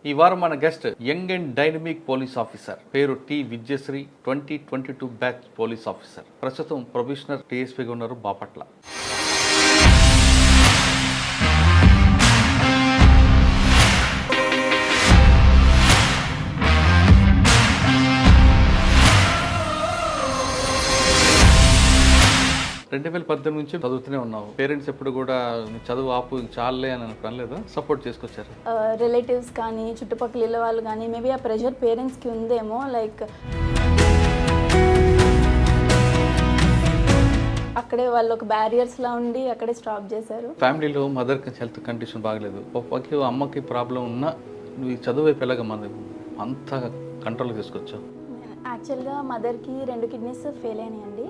ఈ వారం మన guest young and dynamic police officer, పేరు T Vidyasri, 2022 batch police officer. ప్రస్తుతం ప్రొబేషనర్ టీఎస్పీగా ఉన్నారు బాపట్ల. 2018 నుంచి చదువుతూనే ఉన్నావు. పేరెంట్స్ ఎప్పుడు కూడా చదువు ఆపు చాలే అని అనలేదా? సపోర్ట్ చేసుకొచ్చారు రిలేటివ్స్ కానీ చుట్టుపక్కల వాళ్ళు కానీ మేబీ ఆ ప్రెషర్ పేరెంట్స్కి ఉందేమో. లైక్ అక్కడే వాళ్ళు ఒక బ్యారియర్స్లా ఉండి అక్కడే స్టాప్ చేశారు. ఫ్యామిలీలో మదర్కి హెల్త్ కండిషన్ బాగలేదు, పప్పకి అమ్మకి ప్రాబ్లం ఉన్నా నువ్వు ఈ చదువు వైపు ఎలాగ అంత కంట్రోల్ తీసుకొచ్చావు? యాక్చువల్గా మదర్కి 2 కిడ్నీస్ ఫెయిల్ అయినాయండి.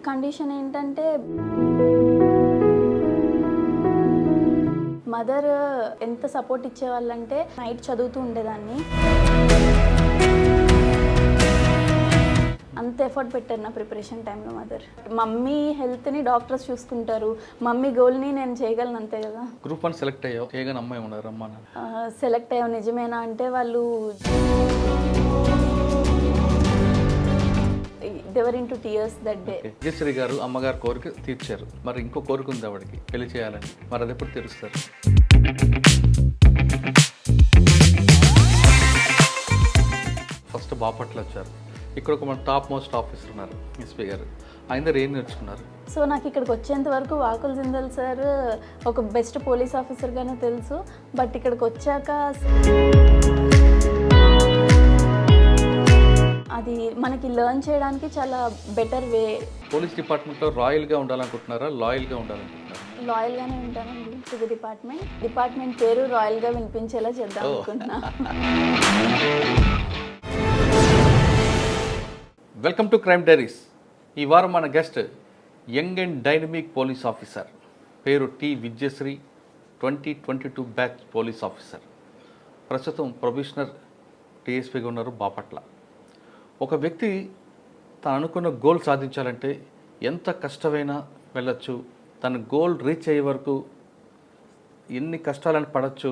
కండిషన్ ఏంటంటే మదర్ ఎంత సపోర్ట్ ఇచ్చేవాళ్ళంటే నైట్ చదువుతూ ఉండేదాన్ని. అంత ఎఫర్ట్ పెట్టారు నా ప్రిపరేషన్ టైంలో మదర్. మమ్మీ హెల్త్ని డాక్టర్స్ చూసుకుంటారు, మమ్మీ గోల్ని నేను చేయగలను, అంతే కదా. గ్రూప్ 1 సెలెక్ట్ అయ్యావు, చేయగానే అమ్మాయి ఉన్నారు అమ్మా? సెలెక్ట్ అయ్యావు నిజమేనా అంటే వాళ్ళు they were into tears that day. Vijayashri గారు అమ్మగారు కోరిక తీర్చారు, మరి ఇంకో కోరిక ఉంది ఆవిడకి, పెళ్లి చేయాలని. మరి అది ఎప్పుడు తీరుస్తారు? ఫస్ట్ బాపట్ల వచ్చారు, ఇక్కడ ఒక మన టాప్ మోస్ట్ ఆఫీసర్ ఉన్నారు ఎస్పీ గారు. ఆయన దగ్గర ఏం నేర్చుకున్నారు? సో నాకు ఇక్కడికి వచ్చేంత వరకు వాకుల్ జిందల్ సార్ ఒక బెస్ట్ పోలీస్ ఆఫీసర్గానే తెలుసు. బట్ ఇక్కడికి వచ్చాక అది మనకి లెర్న్ చేయడానికి చాలా బెటర్ వే. పోలీస్ డిపార్ట్మెంట్లో రాయల్గా ఉండాలనుకుంటున్నారా, లాయల్గా ఉండాలనుకుంటున్నారా? లాయల్గానే ఉంటానండి టు ది డిపార్ట్మెంట్ పేరు రాయల్గా వినిపించేలా చేద్దాం అనుకుంటున్నా. Welcome to crime diaries. ఈ వారం మన guest young and dynamic police officer, పేరు T Vidyasri, 2022 batch police officer. ప్రస్తుతం ప్రొబేషనర్ టీఎస్పీగా ఉన్నారు బాపట్ల. ఒక వ్యక్తి తను అనుకున్న గోల్ సాధించాలంటే ఎంత కష్టమైనా వెళ్ళచ్చు, తన గోల్ రీచ్ అయ్యే వరకు ఎన్ని కష్టాలను పడవచ్చు,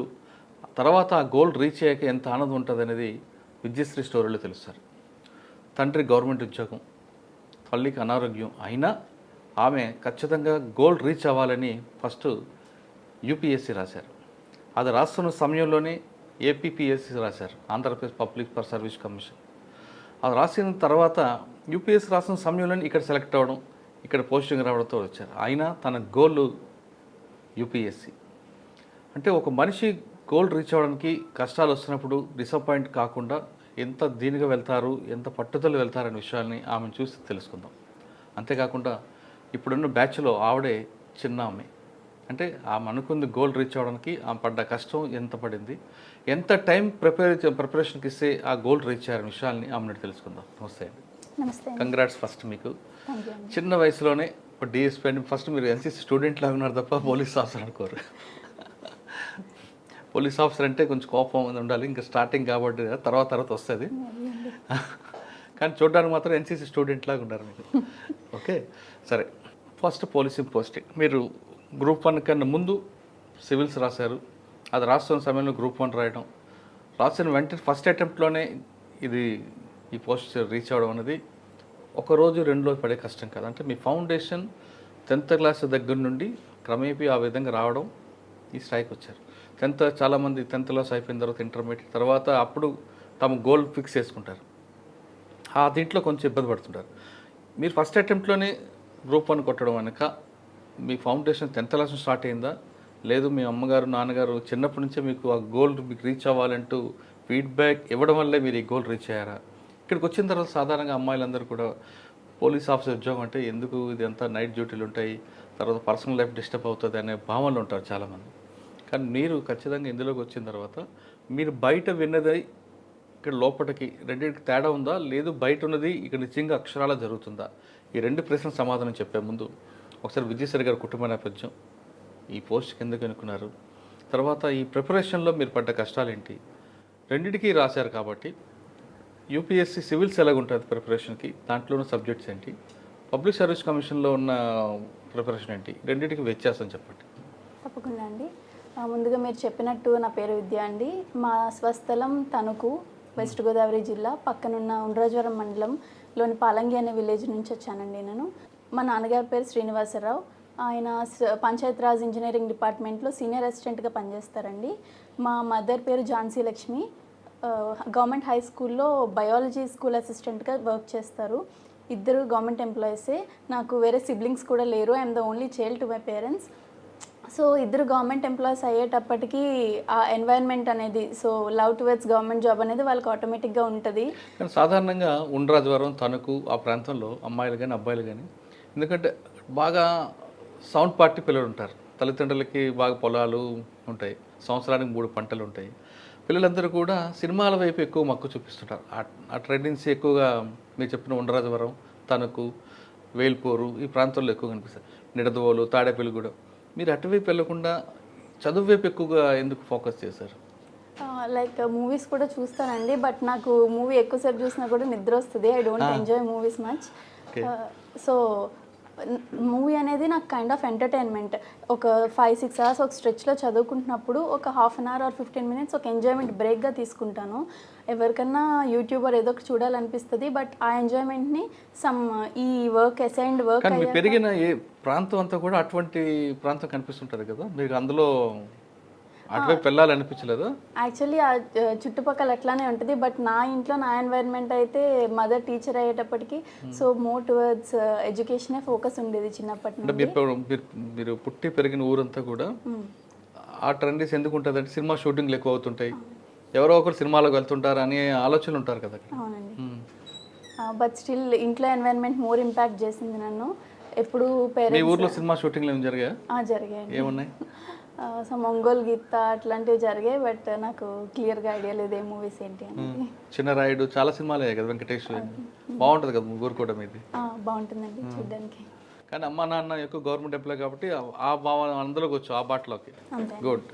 తర్వాత ఆ గోల్ రీచ్ అయ్యాక ఎంత ఆనందం ఉంటుంది అనేది విద్యశ్రీ స్టోరీలో తెలుస్తారు. తండ్రి గవర్నమెంట్ ఉద్యోగం, తల్లికి అనారోగ్యం అయినా ఆమె ఖచ్చితంగా గోల్ రీచ్ అవ్వాలని ఫస్ట్ యూపీఎస్సీ రాశారు. అది రాస్తున్న సమయంలోనే ఏపీపీఎస్సీ రాశారు, ఆంధ్రప్రదేశ్ పబ్లిక్ సర్వీస్ కమిషన్. అది రాసిన తర్వాత యూపీఎస్సీ రాసిన సమయంలోనే ఇక్కడ సెలెక్ట్ అవ్వడం, ఇక్కడ పోస్టింగ్ రావడంతో వచ్చారు. అయినా తన గోల్ యూపీఎస్సీ. అంటే ఒక మనిషి గోల్ రీచ్ అవ్వడానికి కష్టాలు వస్తున్నప్పుడు డిసప్పాయింట్ కాకుండా ఎంత దీనిగా వెళ్తారు, ఎంత పట్టుదల వెళ్తారనే విషయాల్ని ఆమెను చూసి తెలుసుకుందాం. అంతేకాకుండా ఇప్పుడున్న బ్యాచ్లో ఆవిడే చిన్న ఆమె. అంటే ఆమె అనుకుంది గోల్ రీచ్ అవ్వడానికి ఆమె పడ్డ కష్టం ఎంత పడింది, ఎంత టైం ప్రిపరేషన్కి ఇస్తే ఆ గోల్ రీచ్ అయ్యారనే విషయాల్ని ఆమెను తెలుసుకుందాం. నమస్తే అండి. నమస్తే. కంగ్రాట్స్ ఫస్ట్ మీకు. చిన్న వయసులోనే ఇప్పుడు డిఎస్పీ అండి. ఫస్ట్ మీరు ఎన్సీసీ స్టూడెంట్ లాగా ఉన్నారు తప్ప పోలీస్ ఆఫీసర్ అనుకోరు. పోలీస్ ఆఫీసర్ అంటే కొంచెం కోపం ఉండాలి, ఇంకా స్టార్టింగ్ కాబట్టి తర్వాత వస్తుంది. కానీ చూడడానికి మాత్రం ఎన్సీసీ స్టూడెంట్ లాగా ఉన్నారు మీరు. ఓకే, సరే. ఫస్ట్ పోలీసింగ్ పోస్టింగ్ మీరు గ్రూప్ 1 కన్నా ముందు సివిల్స్ రాశారు. అది రాస్తున్న సమయంలో గ్రూప్ 1 రాయడం, రాసిన వెంటనే ఫస్ట్ అటెంప్ట్లోనే ఈ పోస్ట్ రీచ్ అవ్వడం అనేది ఒక రోజు 2 రోజులు పడే కష్టం కాదు. అంటే మీ ఫౌండేషన్ 10th క్లాస్ దగ్గర నుండి క్రమేపీ ఆ విధంగా రావడం, ఈ స్థాయికి వచ్చారు. 10th చాలామంది 10th క్లాస్ అయిపోయిన తర్వాత ఇంటర్మీడియట్ తర్వాత అప్పుడు తమ గోల్ ఫిక్స్ చేసుకుంటారు. దీంట్లో కొంచెం ఇబ్బంది పడుతుంటారు. మీరు ఫస్ట్ అటెంప్ట్లోనే గ్రూప్ 1 కొట్టడం వెనక మీ ఫౌండేషన్ 10th క్లాస్ స్టార్ట్ అయిందా, లేదు మీ అమ్మగారు నాన్నగారు చిన్నప్పటి నుంచే మీకు ఆ గోల్ మీకు రీచ్ అవ్వాలంటూ ఫీడ్బ్యాక్ ఇవ్వడం వల్లే మీరు ఈ గోల్ రీచ్ అయ్యారా? ఇక్కడికి వచ్చిన తర్వాత సాధారణంగా అమ్మాయిలందరూ కూడా పోలీస్ ఆఫీసర్ ఉద్యోగం అంటే ఎందుకు, ఇది అంతా నైట్ డ్యూటీలు ఉంటాయి, తర్వాత పర్సనల్ లైఫ్ డిస్టర్బ్ అవుతుంది అనే భావనలు ఉంటారు చాలామంది. కానీ మీరు ఖచ్చితంగా ఇందులోకి వచ్చిన తర్వాత మీరు బయట విన్నది ఇక్కడ లోపలికి రెండింటికి తేడా ఉందా, లేదు బయట ఉన్నది ఇక్కడ నిజంగా అక్షరాలా జరుగుతుందా? ఈ 2 ప్రశ్నలు సమాధానం చెప్పే ముందు ఒకసారి విజయశ్రీ గారి కుటుంబ నేపథ్యం, ఈ పోస్ట్కి ఎందుకు అనుకున్నారు, తర్వాత ఈ ప్రిపరేషన్లో మీరు పడ్డ కష్టాలు ఏంటి, రెండింటికి రాశారు కాబట్టి యూపీఎస్సీ సివిల్స్ ఎలాగుంటుంది ప్రిపరేషన్కి, దాంట్లో ఉన్న సబ్జెక్ట్స్ ఏంటి, పబ్లిక్ సర్వీస్ కమిషన్లో ఉన్న ప్రిపరేషన్ ఏంటి, రెండింటికి వ్యత్యాసం చెప్పండి. తప్పకుండా అండి. ముందుగా మీరు చెప్పినట్టు నా పేరు విద్య అండి. మా స్వస్థలం తణుకు, వెస్ట్ గోదావరి జిల్లా. పక్కనున్న ఉండ్రాజవరం మండలంలోని పాలంగి అనే విలేజ్ నుంచి వచ్చానండి నేను. మా నాన్నగారి పేరు శ్రీనివాసరావు. ఆయన పంచాయతీరాజ్ ఇంజనీరింగ్ డిపార్ట్మెంట్లో సీనియర్ అసిస్టెంట్గా పనిచేస్తారండి. మా మదర్ పేరు ఝాన్సీ లక్ష్మి. గవర్నమెంట్ హై స్కూల్లో బయాలజీ స్కూల్ అసిస్టెంట్గా వర్క్ చేస్తారు. ఇద్దరు గవర్నమెంట్ ఎంప్లాయీసే. నాకు వేరే సిబ్లింగ్స్ కూడా లేరు. I'm the only child to my parents. So ఇద్దరు గవర్నమెంట్ ఎంప్లాయీస్ అయ్యేటప్పటికీ ఆ ఎన్వైరన్మెంట్ అనేది, so love towards government job అనేది వాళ్ళకి ఆటోమేటిక్గా ఉంటుంది. కానీ సాధారణంగా ఉండ్రాజవరం, తణుకు ఆ ప్రాంతంలో అమ్మాయిలు కానీ అబ్బాయిలు కానీ, ఎందుకంటే బాగా సౌండ్ పార్టీ పిల్లలు ఉంటారు. తల్లిదండ్రులకి బాగా పొలాలు ఉంటాయి, సంవత్సరానికి 3 పంటలు ఉంటాయి. పిల్లలందరూ కూడా సినిమాల వైపు ఎక్కువ మక్కువ చూపిస్తుంటారు. ఆ ట్రెండెన్సీ ఎక్కువగా మీరు చెప్పిన ఉండ్రాజవరం, తణుకు, వేల్పూరు ఈ ప్రాంతాల్లో ఎక్కువ కనిపిస్తాయి. నిడదవోలు, తాడేపల్లిగూడెం. మీరు అటువైపు వెళ్ళకుండా చదువు వైపు ఎక్కువగా ఎందుకు ఫోకస్ చేశారు? లైక్ మూవీస్ కూడా చూస్తానండి, బట్ నాకు మూవీ ఎక్కువసేపు చూసినా కూడా నిద్ర వస్తుంది. I don't enjoy movies much. So movie అనేది నాకు కైండ్ ఆఫ్ ఎంటర్టైన్మెంట్. ఒక 5-6 అవర్స్ ఒక స్ట్రెచ్లో చదువుకుంటున్నప్పుడు ఒక half an hour or 15 minutes ఒక ఎంజాయ్మెంట్ బ్రేక్గా తీసుకుంటాను. ఎవరికన్నా యూట్యూబర్ ఏదో ఒకటి చూడాలనిపిస్తుంది, బట్ ఆ ఎంజాయ్మెంట్ని ఈ వర్క్ అసైన్డ్ వర్క్ కానీ మీరు పెరిగిన ఏ ప్రాంతం అంతా కూడా అటువంటి ప్రాంతం కనిపిస్తుంటుంది కదా, మీకు అందులో అటువైపు వెళ్ళాలనిపించలేదు? యాక్చువల్లీ ఆ చుట్టుపక్కల అట్లానే ఉంటుంది, బట్ నా ఇంట్లో నా ఎన్వైరన్మెంట్ అయితే మదర్ టీచర్ అయ్యేటప్పటికి సో మోర్ టువర్డ్స్ ఎడ్యుకేషనే ఫోకస్ ఉండేది చిన్నప్పటి నుండి. మీరు పుట్టి పెరిగిన ఊరంతా కూడా ఆ ట్రెండీస్ ఎందుకు ఉంటుంది అంటే సినిమా షూటింగ్లు ఎక్కువ అవుతుంటాయి, ఎవరో ఒకరు సినిమాలోకి వెళ్తుంటారు అనే ఆలోచనలు ఉంటారు కదా. అవునండి, బట్ స్టిల్ ఇంట్లో ఎన్వైరన్మెంట్ మోర్ ఇంపాక్ట్ చేసింది నన్ను. ఎప్పుడు మీ ఊర్లో సినిమా షూటింగ్లు ఏమి జరిగాయి? జరిగాయి. ఏమున్నాయి? సో ఒంగోలు గీత అట్లాంటివి జరిగాయి, బట్ నాకు క్లియర్గా ఐడియా లేదు ఏ మూవీస్ ఏంటి అని. చిన్న రాయుడు చాలా సినిమాలు అయ్యాయి కదా, వెంకటేష్. బాగుంటుంది కదా ఊరు కూడా మీది? బాగుంటుందండి చూడడానికి. కానీ అమ్మ నాన్న ఎక్కువ గవర్నమెంట్ ఎంప్లాయ్ కాబట్టి ఆ భావన అందులోకి వచ్చు, ఆ బాటలోకి. గుడ్.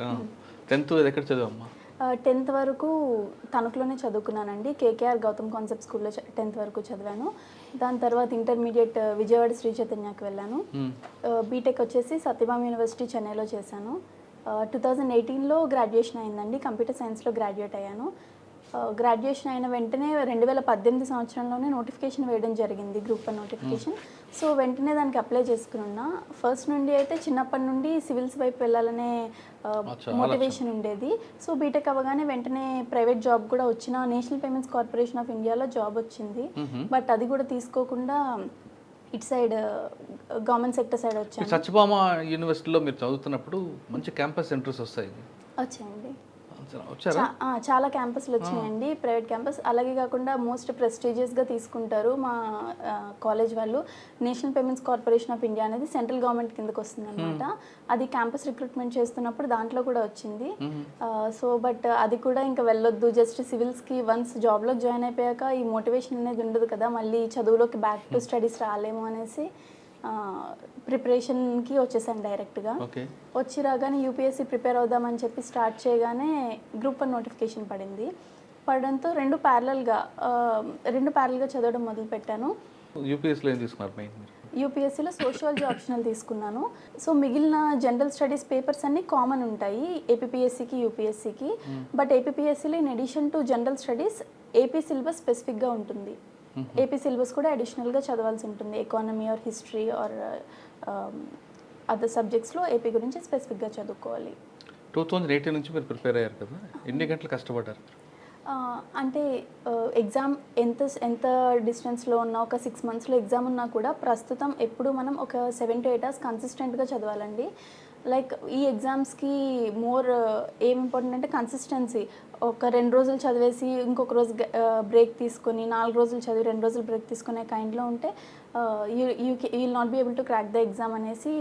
10th ఎక్కడ చదివమ్మా? 10th వరకు తణుకులోనే చదువుకున్నానండి. కేకేఆర్ గౌతమ్ కాన్సెప్ట్ స్కూల్లో 10th వరకు చదివాను. దాని తర్వాత ఇంటర్మీడియట్ విజయవాడ శ్రీ చైతన్యకి వెళ్ళాను. బీటెక్ వచ్చేసి సత్యభామ యూనివర్సిటీ చెన్నైలో చేశాను. 2018లో గ్రాడ్యుయేషన్ అయిందండి. కంప్యూటర్ సైన్స్లో గ్రాడ్యుయేట్ అయ్యాను. గ్రాడ్యుయేషన్ అయిన వెంటనే 2018 సంవత్సరంలోనే నోటిఫికేషన్ వేయడం జరిగింది, గ్రూప్ 1 నోటిఫికేషన్. సో వెంటనే దానికి అప్లై చేసుకున్నా. ఫస్ట్ నుండి అయితే చిన్నప్పటి నుండి సివిల్స్ వైపు వెళ్ళాలనే మోటివేషన్ ఉండేది. సో బీటెక్ అవ్వగానే వెంటనే ప్రైవేట్ జాబ్ కూడా వచ్చిన నేషనల్ పేమెంట్స్ కార్పొరేషన్ ఆఫ్ ఇండియాలో జాబ్ వచ్చింది, బట్ అది కూడా తీసుకోకుండా ఇటు సైడ్ గవర్నమెంట్ సెక్టర్ సైడ్ వచ్చాను. సత్యభామ యూనివర్సిటీలో మీరు చదువుతున్నప్పుడు మంచి క్యాంపస్ సెంటర్స్ వచ్చాయండి. వచ్చారా? చాలా క్యాంపస్లు వచ్చినాయండి, ప్రైవేట్ క్యాంపస్. అలాగే కాకుండా మోస్ట్ ప్రెస్టీజియస్గా తీసుకుంటారు మా కాలేజ్ వాళ్ళు. National payments corporation of India అనేది సెంట్రల్ గవర్నమెంట్ కిందకి వస్తుంది అనమాట. అది క్యాంపస్ రిక్రూట్మెంట్ చేస్తున్నప్పుడు దాంట్లో కూడా వచ్చింది. సో బట్ అది కూడా ఇంకా వెళ్ళొద్దు, జస్ట్ సివిల్స్కి వన్స్ జాబ్లోకి జాయిన్ అయిపోయాక ఈ మోటివేషన్ అనేది ఉండదు కదా, మళ్ళీ చదువులోకి బ్యాక్ టు స్టడీస్ రాలేము అనేసి ప్రిపరేషన్కి వచ్చేసాను డైరెక్ట్గా. వచ్చి రాగానే యూపీఎస్సీ ప్రిపేర్ అవుదామని చెప్పి స్టార్ట్ చేయగానే గ్రూప్ 1 నోటిఫికేషన్ పడింది. పడడంతో రెండు ప్యారలల్గా చదవడం మొదలుపెట్టాను. యూపీఎస్సీలో సోషియాలజీ ఆప్షనల్ తీసుకున్నాను. సో మిగిలిన జనరల్ స్టడీస్ పేపర్స్ అన్నీ కామన్ ఉంటాయి ఏపీపీఎస్సీకి, యూపీఎస్సీకి. బట్ ఏపీపీఎస్సీలో in addition to general studies AP syllabus స్పెసిఫిక్గా ఉంటుంది. ఏపీ సిలబస్ కూడా అడిషనల్గా చదవాల్సి ఉంటుంది. Economy or history or other సబ్జెక్ట్స్లో ఏపీ గురించి స్పెసిఫిక్గా చదువుకోవాలి. 2018 నుంచి మీరు ప్రిపేర్ అయ్యారు కదా, ఎన్ని గంటలు కష్టపడ్డారు? అంటే ఎగ్జామ్ ఎంత డిస్టెన్స్లో ఉన్నా, ఒక 6 monthsలో ఎగ్జామ్ ఉన్నా కూడా ప్రస్తుతం ఎప్పుడు మనం ఒక 7 to 8 hours కన్సిస్టెంట్గా చదవాలండి. లైక్ ఈ ఎగ్జామ్స్కి మోర్ ఏం ఇంపార్టెంట్ అంటే కన్సిస్టెన్సీ. ఒక 2 రోజులు చదివేసి ఇంకొక రోజు బ్రేక్ తీసుకొని, 4 రోజులు చదివి 2 రోజులు బ్రేక్ తీసుకునే కైండ్లో ఉంటే you will not be able to crack the exam అనేసి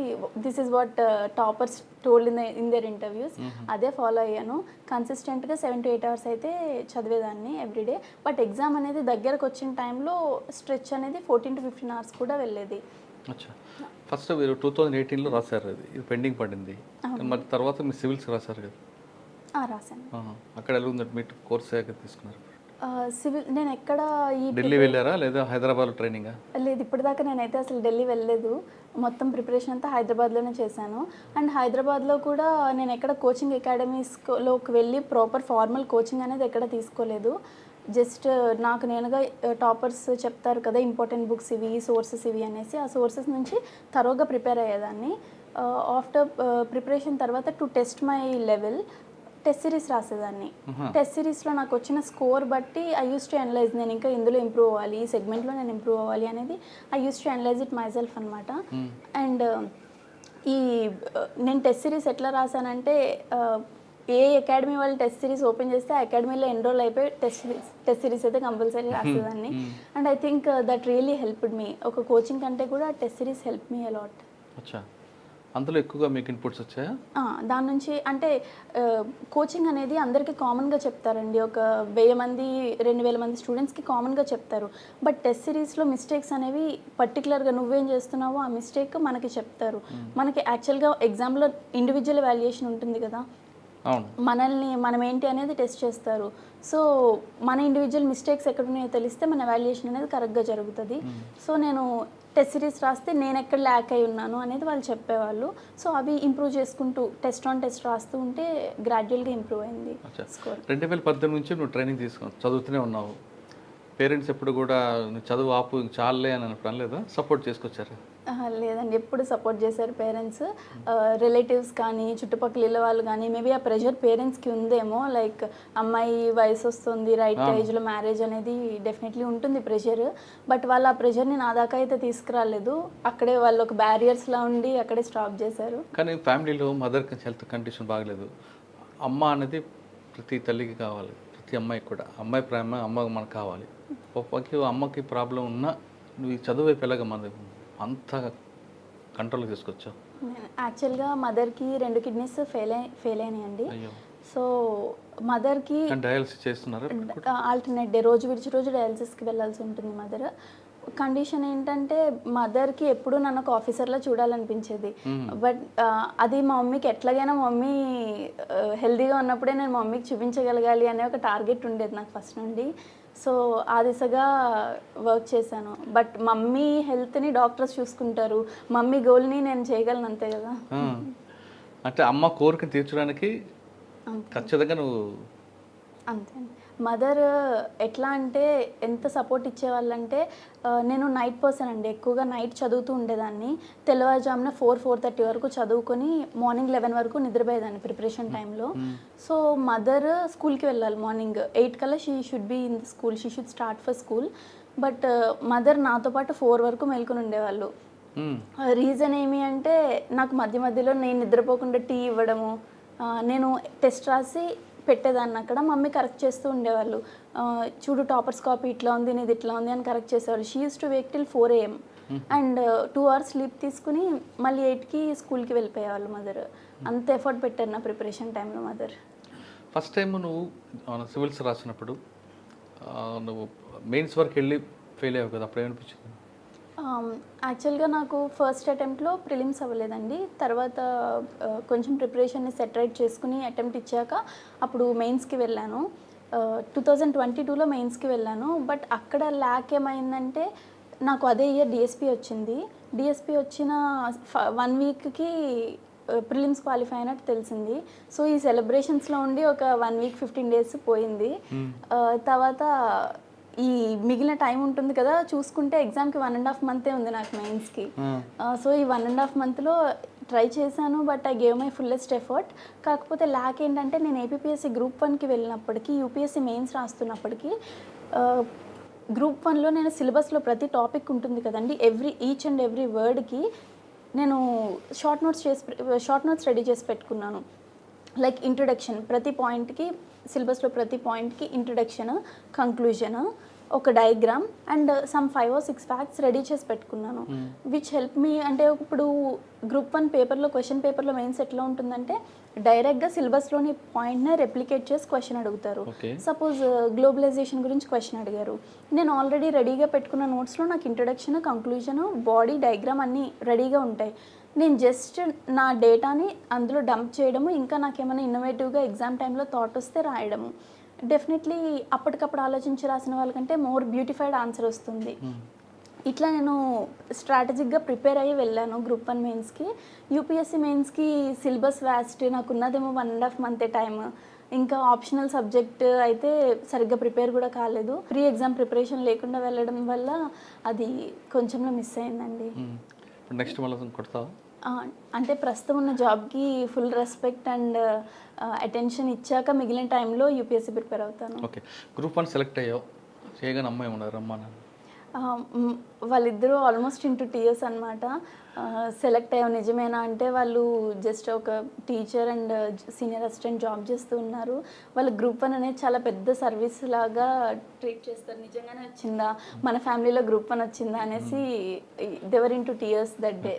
this is what toppers told in their interviews. అదే ఫాలో అయ్యాను. కన్సిస్టెంట్గా 7 to 8 hours అయితే చదివేదాన్ని ఎవ్రీడే. బట్ ఎగ్జామ్ అనేది దగ్గరకు వచ్చిన టైంలో స్ట్రెచ్ అనేది 14 to 15 hours కూడా వెళ్ళేది. ఫస్ట్ మీరు 2018లో రాశారు, ఇది పెండింగ్ పడింది. మరి తర్వాత మీరు సివిల్స్ రాశారు కదా? రాశాను. అక్కడ ఎలా ఉందంటే మీరు కోర్స్ తీసుకున్నారు? సివిల్ నేను ఎక్కడ ఈ ఢిల్లీ వెళ్ళారా లేదా హైదరాబాద్లో ట్రైనింగా? లేదు, ఇప్పటిదాకా నేనైతే అసలు ఢిల్లీ వెళ్ళలేదు. మొత్తం ప్రిపరేషన్ అంతా హైదరాబాద్లోనే చేశాను. అండ్ హైదరాబాద్లో కూడా నేను ఎక్కడ కోచింగ్ అకాడమీస్లోకి వెళ్ళి ప్రాపర్ ఫార్మల్ కోచింగ్ అనేది ఎక్కడ తీసుకోలేదు. జస్ట్ నాకు నేనుగా టాపర్స్ చెప్తారు కదా ఇంపార్టెంట్ బుక్స్ ఇవి, సోర్సెస్ ఇవి అనేసి, ఆ సోర్సెస్ నుంచి తరోగా ప్రిపేర్ అయ్యేదాన్ని. ఆఫ్టర్ ప్రిపరేషన్ తర్వాత to test my level test series రాసేదాన్ని. టెస్ట్ సిరీస్లో నాకు వచ్చిన స్కోర్ బట్టి ఐ యూస్ టు అనలైజ్, నేను ఇంకా ఇందులో ఇంప్రూవ్ అవ్వాలి, ఈ సెగ్మెంట్లో నేను ఇంప్రూవ్ అవ్వాలి అనేది I use to analyse it myself అనమాట. అండ్ ఈ నేను టెస్ట్ సిరీస్ ఎట్లా రాశానంటే ఏ అకాడమీ వాళ్ళు టెస్ట్ సిరీస్ ఓపెన్ చేస్తే ఆ అకాడమీలో ఎన్రోల్ అయిపోయి టెస్ట్ సిరీస్ అయితే కంపల్సరీ రాసేదాన్ని. And I think that really helped me. ఒక కోచింగ్ కంటే కూడా test series help me a lot. అచ్చా, అందులో ఎక్కువగా మీకు ఇన్పుట్స్ వచ్చాయా? దాని నుంచి అంటే కోచింగ్ అనేది అందరికీ కామన్గా చెప్తారండి. ఒక 1000 మంది 2000 మంది స్టూడెంట్స్కి కామన్గా చెప్తారు. బట్ టెస్ట్ సిరీస్లో మిస్టేక్స్ అనేవి పర్టికులర్గా నువ్వేం చేస్తున్నావో ఆ మిస్టేక్ మనకి చెప్తారు. మనకి యాక్చువల్గా ఎగ్జామ్లో ఇండివిజువల్ వాల్యుయేషన్ ఉంటుంది కదా, మనం ఏంటి అనేది టెస్ట్ చేస్తారు. సో మన ఇండివిజువల్ మిస్టేక్స్ ఎక్కడ ఉన్నాయో తెలిస్తే మన వాల్యుయేషన్ అనేది కరెక్ట్గా జరుగుతుంది. సో నేను టెస్ట్ సిరీస్ రాస్తే నేను ఎక్కడ ల్యాక్ అయి ఉన్నాను అనేది వాళ్ళు చెప్పేవాళ్ళు. సో అవి ఇంప్రూవ్ చేసుకుంటూ టెస్ట్ ఆన్ టెస్ట్ రాస్తూ ఉంటే గ్రాడ్యువల్గా ఇంప్రూవ్ అయింది స్కోర్. 2018 నుంచి నువ్వు ట్రైనింగ్ తీసుకున్నావు, చదువుతూనే ఉన్నావు. పేరెంట్స్ ఎప్పుడు కూడా నువ్వు చదువు ఆపు చాలే అని అనుకోవడం లేదా, సపోర్ట్ చేసుకొచ్చారు? లేదండి, ఎప్పుడు సపోర్ట్ చేశారు పేరెంట్స్. రిలేటివ్స్ కానీ చుట్టుపక్కల ఇళ్ళ వాళ్ళు కానీ, మేబీ ఆ ప్రెషర్ పేరెంట్స్కి ఉందేమో, లైక్ అమ్మాయి వయసు వస్తుంది, రైట్ ఏజ్లో మ్యారేజ్ అనేది డెఫినెట్లీ ఉంటుంది ప్రెషర్. బట్ వాళ్ళు ఆ ప్రెషర్ని నా దాకా అయితే తీసుకురాలేదు. అక్కడే వాళ్ళు ఒక బ్యారియర్స్లా ఉండి అక్కడే స్టాప్ చేశారు. కానీ ఫ్యామిలీలో మదర్కి హెల్త్ కండిషన్ బాగలేదు. అమ్మ అనేది ప్రతి తల్లికి కావాలి, ప్రతి అమ్మాయికి కూడా. అమ్మాయి ప్రేమ అమ్మ మనకు కావాలి. అమ్మకి ప్రాబ్లం ఉన్నా నువ్వు చదువు వైపు ఎలాగ మన అంత కంట్రోల్ తీసుకొచ్చావు? యాక్చువల్గా మదర్కి 2 కిడ్నీస్ ఫెయిల్ అయినాయండి. సో మదర్కి డయాలసిస్ చేస్తున్నారు, ఆల్టర్నేట్ డే, రోజు విడిచి రోజు డయాలసిస్కి వెళ్ళాల్సి ఉంటుంది మదర్. కండిషన్ ఏంటంటే మదర్కి ఎప్పుడు నన్ను ఒక ఆఫీసర్లో చూడాలనిపించేది. బట్ అది మా మమ్మీకి ఎట్లాగైనా మమ్మీ హెల్తీగా ఉన్నప్పుడే నేను మమ్మీకి చూపించగలగాలి అనే ఒక టార్గెట్ ఉండేది నాకు ఫస్ట్ నుండి. సో ఆ దిశగా వర్క్ చేశాను. బట్ మమ్మీ హెల్త్ని డాక్టర్స్ చూసుకుంటారు, మమ్మీ గోల్ని నేను చేయగలను, అంతే కదా. అంటే అమ్మ కోరిక తీర్చడానికి ఖచ్చితంగా నువ్వు అంతే. మదర్ ఎట్లా అంటే ఎంత సపోర్ట్ ఇచ్చేవాళ్ళంటే, నేను నైట్ పర్సన్ అండి, ఎక్కువగా నైట్ చదువుతూ ఉండేదాన్ని. తెల్లవారుజామున 4-4:30 వరకు చదువుకొని మార్నింగ్ 11 వరకు నిద్రపోయేదాన్ని ప్రిపరేషన్ టైంలో. సో మదర్ స్కూల్కి వెళ్ళాలి, మార్నింగ్ 8 కల్లా she should be in the school, she should start for school. But mother నాతో పాటు 4 వరకు మేల్కొని ఉండేవాళ్ళు. రీజన్ ఏమి అంటే నాకు మధ్య మధ్యలో నేను నిద్రపోకుండా టీ ఇవ్వడము, నేను టెస్ట్ రాసి పెట్టేదాన్ని అక్కడ, మమ్మీ కరెక్ట్ చేస్తూ ఉండేవాళ్ళు. చూడు టాపర్స్ కాపీ ఇట్లా ఉంది, నీది ఇట్లా ఉంది అని కరెక్ట్ చేసేవాళ్ళు. She use to Wake till 4 AM and 2 hours sleep తీసుకుని మళ్ళీ 8కి స్కూల్కి వెళ్ళిపోయేవాళ్ళు మదర్. అంత ఎఫర్ట్ పెట్టారు నా ప్రిపరేషన్ టైంలో మదర్. ఫస్ట్ టైం నువ్వు సివిల్స్ రాసినప్పుడు నువ్వు మెయిన్స్ వరకు వెళ్ళి ఫెయిల్ అయ్యావు కదా, అప్పుడు ఏమనిపించింది? యాక్చువల్గా నాకు ఫస్ట్ అటెంప్ట్లో ప్రిలిమ్స్ అవ్వలేదండి. తర్వాత కొంచెం ప్రిపరేషన్ని సెటరేట్ చేసుకుని అటెంప్ట్ ఇచ్చాక అప్పుడు మెయిన్స్కి వెళ్ళాను. 2022లో మెయిన్స్కి వెళ్ళాను. బట్ అక్కడ ల్యాక్ ఏమైందంటే, నాకు అదే ఇయర్ డిఎస్పి వచ్చింది. డిఎస్పి వచ్చిన 1 వీక్కి ప్రిలిమ్స్ క్వాలిఫై అయినట్టు తెలిసింది. సో ఈ సెలబ్రేషన్స్లో ఉండి ఒక 1 వీక్ 15 days పోయింది. తర్వాత ఈ మిగిలిన టైం ఉంటుంది కదా, చూసుకుంటే ఎగ్జామ్కి 1.5 month ఉంది నాకు మెయిన్స్కి. సో ఈ 1.5 monthలో ట్రై చేశాను, but I gave my fullest effort. కాకపోతే ల్యాక్ ఏంటంటే, నేను ఏపీఎస్సి గ్రూప్ 1కి వెళ్ళినప్పటికీ, యూపీఎస్సి మెయిన్స్ రాస్తున్నప్పటికీ, గ్రూప్ 1లో నేను సిలబస్లో ప్రతి టాపిక్ ఉంటుంది కదండి, ఈచ్ అండ్ ఎవ్రీ వర్డ్కి నేను షార్ట్ నోట్స్ రెడీ చేసి పెట్టుకున్నాను. లైక్ ఇంట్రొడక్షన్, ప్రతి పాయింట్కి సిలబస్లో ప్రతి పాయింట్కి ఇంట్రొడక్షన్, కంక్లూజన్, ఒక diagram and some 5 or 6 facts ready చేసి పెట్టుకున్నాను. Which help me. అంటే ఇప్పుడు గ్రూప్ 1 పేపర్లో, క్వశ్చన్ పేపర్లో మెయిన్స్ ఎట్లా ఉంటుందంటే, డైరెక్ట్గా సిలబస్లోని పాయింట్నే రెప్లికేట్ చేసి క్వశ్చన్ అడుగుతారు. సపోజ్ గ్లోబలైజేషన్ గురించి క్వశ్చన్ అడిగారు, నేను ఆల్రెడీ రెడీగా పెట్టుకున్న నోట్స్లో నాకు ఇంట్రొడక్షన్, కంక్లూజన్, బాడీ డయాగ్రామ్ అన్నీ రెడీగా ఉంటాయి. నేను జస్ట్ నా డేటాని అందులో డంప్ చేయడము, ఇంకా నాకేమైనా ఇన్నోవేటివ్గా ఎగ్జామ్ టైంలో థాట్ వస్తే రాయడము. డెఫినెట్లీ అప్పటికప్పుడు ఆలోచించి రాసిన వాళ్ళకంటే మోర్ బ్యూటిఫైడ్ ఆన్సర్ వస్తుంది. ఇట్లా నేను స్ట్రాటజిక్గా ప్రిపేర్ అయ్యి వెళ్ళాను గ్రూప్ 1 మెయిన్స్కి. యూపీఎస్సీ మెయిన్స్కి సిలబస్ వ్యాస్ట్, నాకు ఉన్నదేమో 1.5 మంత్ టైం. ఇంకా ఆప్షనల్ సబ్జెక్ట్ అయితే సరిగ్గా ప్రిపేర్ కూడా కాలేదు. ప్రీ ఎగ్జామ్ ప్రిపరేషన్ లేకుండా వెళ్ళడం వల్ల అది కొంచెంలో మిస్ అయిందండి. నెక్స్ట్ మళ్ళీ కొడతావా? అంటే ప్రస్తుతం ఉన్న జాబ్కి ఫుల్ రెస్పెక్ట్ అండ్ అటెన్షన్ ఇచ్చాక మిగిలిన టైంలో యూపీఎస్సీ ప్రిపేర్ అవుతాను. ఓకే, గ్రూప్ 1 సెలెక్ట్ అయ్యావు, చేయగానే అమ్మాయి ఉన్నారు అమ్మా నాన్న? వాళ్ళిద్దరూ ఆల్మోస్ట్ ఇంటూ టీయర్స్ అనమాట. సెలెక్ట్ అయ్యావు నిజమేనా అంటే వాళ్ళు జస్ట్ ఒక teacher and senior assistant job చేస్తూ ఉన్నారు. వాళ్ళ గ్రూప్ 1 అనేది చాలా పెద్ద సర్వీస్ లాగా ట్రీట్ చేస్తారు. నిజంగానే వచ్చిందా, మన ఫ్యామిలీలో గ్రూప్ 1 వచ్చిందా అనేసి they were into tears that day.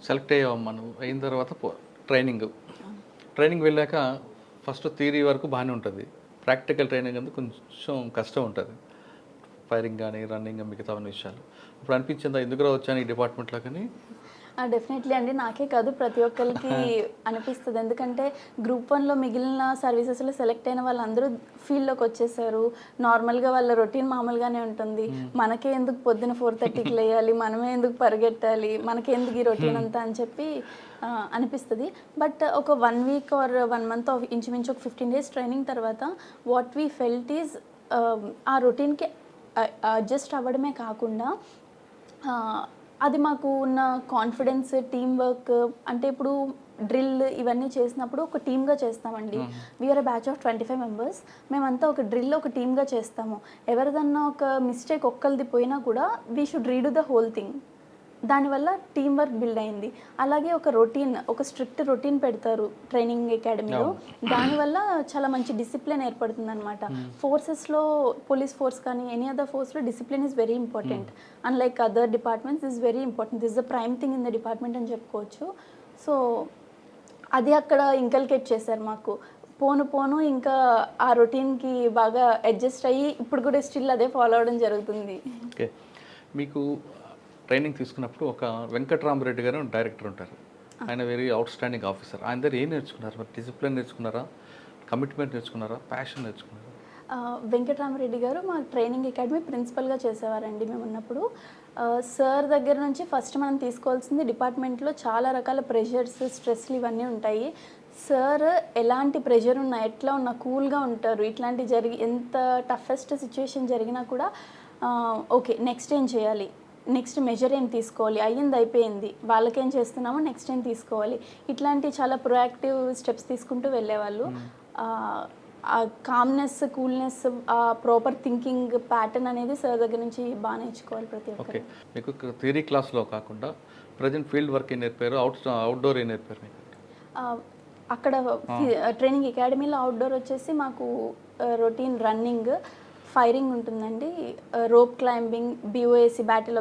Select అయ్యావమ్మా, నువ్వు అయిన తర్వాత ట్రైనింగ్ వెళ్ళాక ఫస్ట్ థియరీ వరకు బాగానే ఉంటుంది, ప్రాక్టికల్ ట్రైనింగ్ అంతా కొంచెం కష్టం ఉంటుంది, ఫైరింగ్ కానీ రన్నింగ్ మిగతా విషయాలు. ఇప్పుడు అనిపించిందా ఎందుకు వచ్చాను ఈ డిపార్ట్మెంట్లో? కానీ డెఫినెట్లీ అండి, నాకే కాదు ప్రతి ఒక్కరికి అనిపిస్తుంది. ఎందుకంటే గ్రూప్ 1లో మిగిలిన సర్వీసెస్లో సెలెక్ట్ అయిన వాళ్ళందరూ ఫీల్డ్లోకి వచ్చేసారు. నార్మల్గా వాళ్ళ రొటీన్ మామూలుగానే ఉంటుంది. మనకే ఎందుకు పొద్దున 4:30కి లేయాలి, మనమే ఎందుకు పరిగెట్టాలి, మనకే ఎందుకు ఈ రొటీన్ అంతా అని చెప్పి అనిపిస్తుంది. బట్ ఒక 1 వీక్ ఆర్ 1 మంత్ ఇంచుమించు ఒక 15 డేస్ ట్రైనింగ్ తర్వాత వాట్ వీ ఫెల్ట్ ఈజ్ ఆ రొటీన్కి అడ్జస్ట్ అవ్వడమే కాకుండా అది మాకు ఉన్న కాన్ఫిడెన్స్, టీమ్ వర్క్. అంటే ఇప్పుడు డ్రిల్ ఇవన్నీ చేసినప్పుడు ఒక టీమ్గా చేస్తామండి. We are a batch of 25 members. మేమంతా ఒక డ్రిల్ ఒక టీమ్గా చేస్తాము. ఎవరిదన్నా ఒక మిస్టేక్ ఒక్కరిది పోయినా కూడా we should redo the whole thing. దానివల్ల టీమ్ వర్క్ బిల్డ్ అయింది. అలాగే ఒక రొటీన్, ఒక స్ట్రిక్ట్ రొటీన్ పెడతారు ట్రైనింగ్ అకాడమీలో. దానివల్ల చాలా మంచి డిసిప్లిన్ ఏర్పడుతుంది అనమాట. ఫోర్సెస్లో పోలీస్ ఫోర్స్ కానీ ఎనీ అదర్ ఫోర్స్లో discipline is very important. Unlike other departments is very important. This the prime thing in the department అని చెప్పుకోవచ్చు. సో అది అక్కడ ఇంకల్కేట్ చేశారు మాకు. పోను ఇంకా ఆ రొటీన్కి బాగా అడ్జస్ట్ అయ్యి ఇప్పుడు కూడా స్టిల్ అదే ఫాలో అవడం జరుగుతుంది. ఓకే, మీకు ట్రైనింగ్ తీసుకున్నప్పుడు ఒక వెంకట్రామరెడ్డి గారు డైరెక్టర్ ఉంటారు. ఆయన వెరీ అవుట్ స్టాండింగ్ ఆఫీసర్. ఆయన దగ్గర ఏం నేర్చుకున్నారు? మరి డిసిప్లిన్ నేర్చుకున్నారా, కమిట్మెంట్ నేర్చుకున్నారా, ప్యాషన్ నేర్చుకున్నారా? వెంకట్రామరెడ్డి గారు మా ట్రైనింగ్ అకాడమీ ప్రిన్సిపల్గా చేసేవారండి మేము ఉన్నప్పుడు. సార్ దగ్గర నుంచి ఫస్ట్ మనం తీసుకోవాల్సింది, డిపార్ట్మెంట్లో చాలా రకాల ప్రెషర్స్, స్ట్రెస్లు ఇవన్నీ ఉంటాయి. సార్ ఎలాంటి ప్రెషర్ ఉన్నా, ఎట్లా ఉన్నా కూల్గా ఉంటారు. ఇట్లాంటి ఎంత టఫెస్ట్ సిచ్యువేషన్ జరిగినా కూడా ఓకే నెక్స్ట్ ఏం చేయాలి, నెక్స్ట్ మెజర్ ఏం తీసుకోవాలి, అయ్యింది అయిపోయింది, వాళ్ళకేం చేస్తున్నామో నెక్స్ట్ ఏం తీసుకోవాలి, ఇట్లాంటి చాలా ప్రొయాక్టివ్ స్టెప్స్ తీసుకుంటూ వెళ్ళేవాళ్ళు. ఆ కామ్నెస్, కూల్నెస్, ఆ ప్రాపర్ థింకింగ్ ప్యాటర్న్ అనేది సార్ దగ్గర నుంచి బాగా నేర్చుకోవాలి ప్రతి ఒక్కరు. ఓకే, మీకు థియరీ క్లాస్లో కాకుండా ప్రజెంట్ ఫీల్డ్ వర్క్ ఏం నేర్పారు, అవుట్డోర్ ఏం నేర్పారు మీకు? అక్కడ ట్రైనింగ్ అకాడమీలో అవుట్డోర్ వచ్చేసి మాకు రొటీన్ రన్నింగ్, ఫైరింగ్ ఉంటుందండి, rope climbing, BOAC battle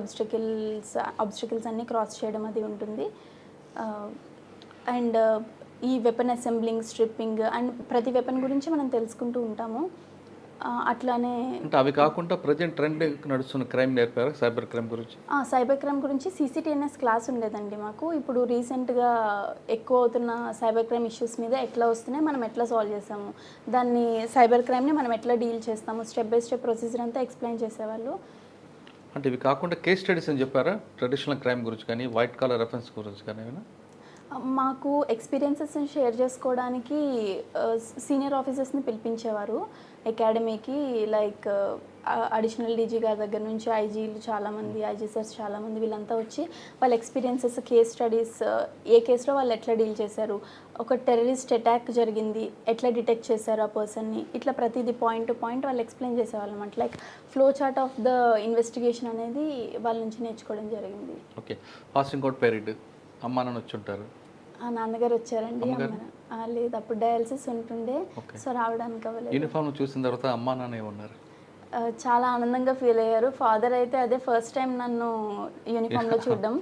obstacles అన్నీ క్రాస్ చేయడం అది ఉంటుంది. అండ్ ఈ వెపన్ అసెంబ్లింగ్, స్ట్రిప్పింగ్ అండ్ ప్రతి వెపన్ గురించి మనం తెలుసుకుంటూ ఉంటాము. అట్లానే అంటే అవి కాకుండా ప్రజెంట్ ట్రెండ్ నడుస్తున్న క్రైమ్ నేర్పారు, సైబర్ క్రైమ్ గురించి? సైబర్ క్రైమ్ గురించి CCTNS క్లాస్ ఉండేదండి మాకు. ఇప్పుడు రీసెంట్గా ఎక్కువ అవుతున్న సైబర్ క్రైమ్ ఇష్యూస్ మీద ఎట్లా వస్తున్నాయి, మనం ఎట్లా సాల్వ్ చేస్తాము, దాన్ని సైబర్ క్రైమ్ని మనం ఎట్లా డీల్ చేస్తాము, స్టెప్ బై స్టెప్ ప్రొసీజర్ అంతా ఎక్స్ప్లెయిన్ చేసేవాళ్ళు. అంటే ఇవి కాకుండా కేస్ స్టడీస్ అని చెప్పారా, ట్రెడిషనల్ క్రైమ్ గురించి కానీ, వైట్ కాలర్ రెఫరెన్స్ గురించి కానీ ఏమైనా? మాకు ఎక్స్పీరియన్సెస్ని షేర్ చేసుకోవడానికి సీనియర్ ఆఫీసర్స్ని పిలిపించేవారు అకాడమీకి. లైక్ అడిషనల్ DG గారి దగ్గర నుంచి ఐజీలు చాలామంది, ఐజీ సార్స్ చాలామంది, వీళ్ళంతా వచ్చి వాళ్ళ ఎక్స్పీరియన్సెస్, కేస్ స్టడీస్, ఏ కేసులో వాళ్ళు ఎట్లా డీల్ చేశారు, ఒక టెర్రరిస్ట్ అటాక్ జరిగింది ఎట్లా డిటెక్ట్ చేశారు ఆ పర్సన్ని, ఇట్లా ప్రతిదీ పాయింట్ టు పాయింట్ వాళ్ళు ఎక్స్ప్లెయిన్ చేసేవాళ్ళు అనమాట. Like flow chart of the investigation అనేది వాళ్ళ నుంచి నేర్చుకోవడం జరిగింది. ఓకే, ఫాస్టింగ్ అవుట్ పీరియడ్ అమ్మా నాన్న వచ్చి ఉంటారు? నాన్నగారు వచ్చారండి. లేదు, అప్పుడు డయాలసిస్ ఉంటుండే, సో రావడానికి అవ్వలేదు. యూనిఫామ్ చూసిన తర్వాత అమ్మా నాన్న ఏమన్నారు? చాలా ఆనందంగా ఫీల్ అయ్యారు. ఫాదర్ అయితే అదే ఫస్ట్ టైం నన్ను యూనిఫామ్లో చూడడం.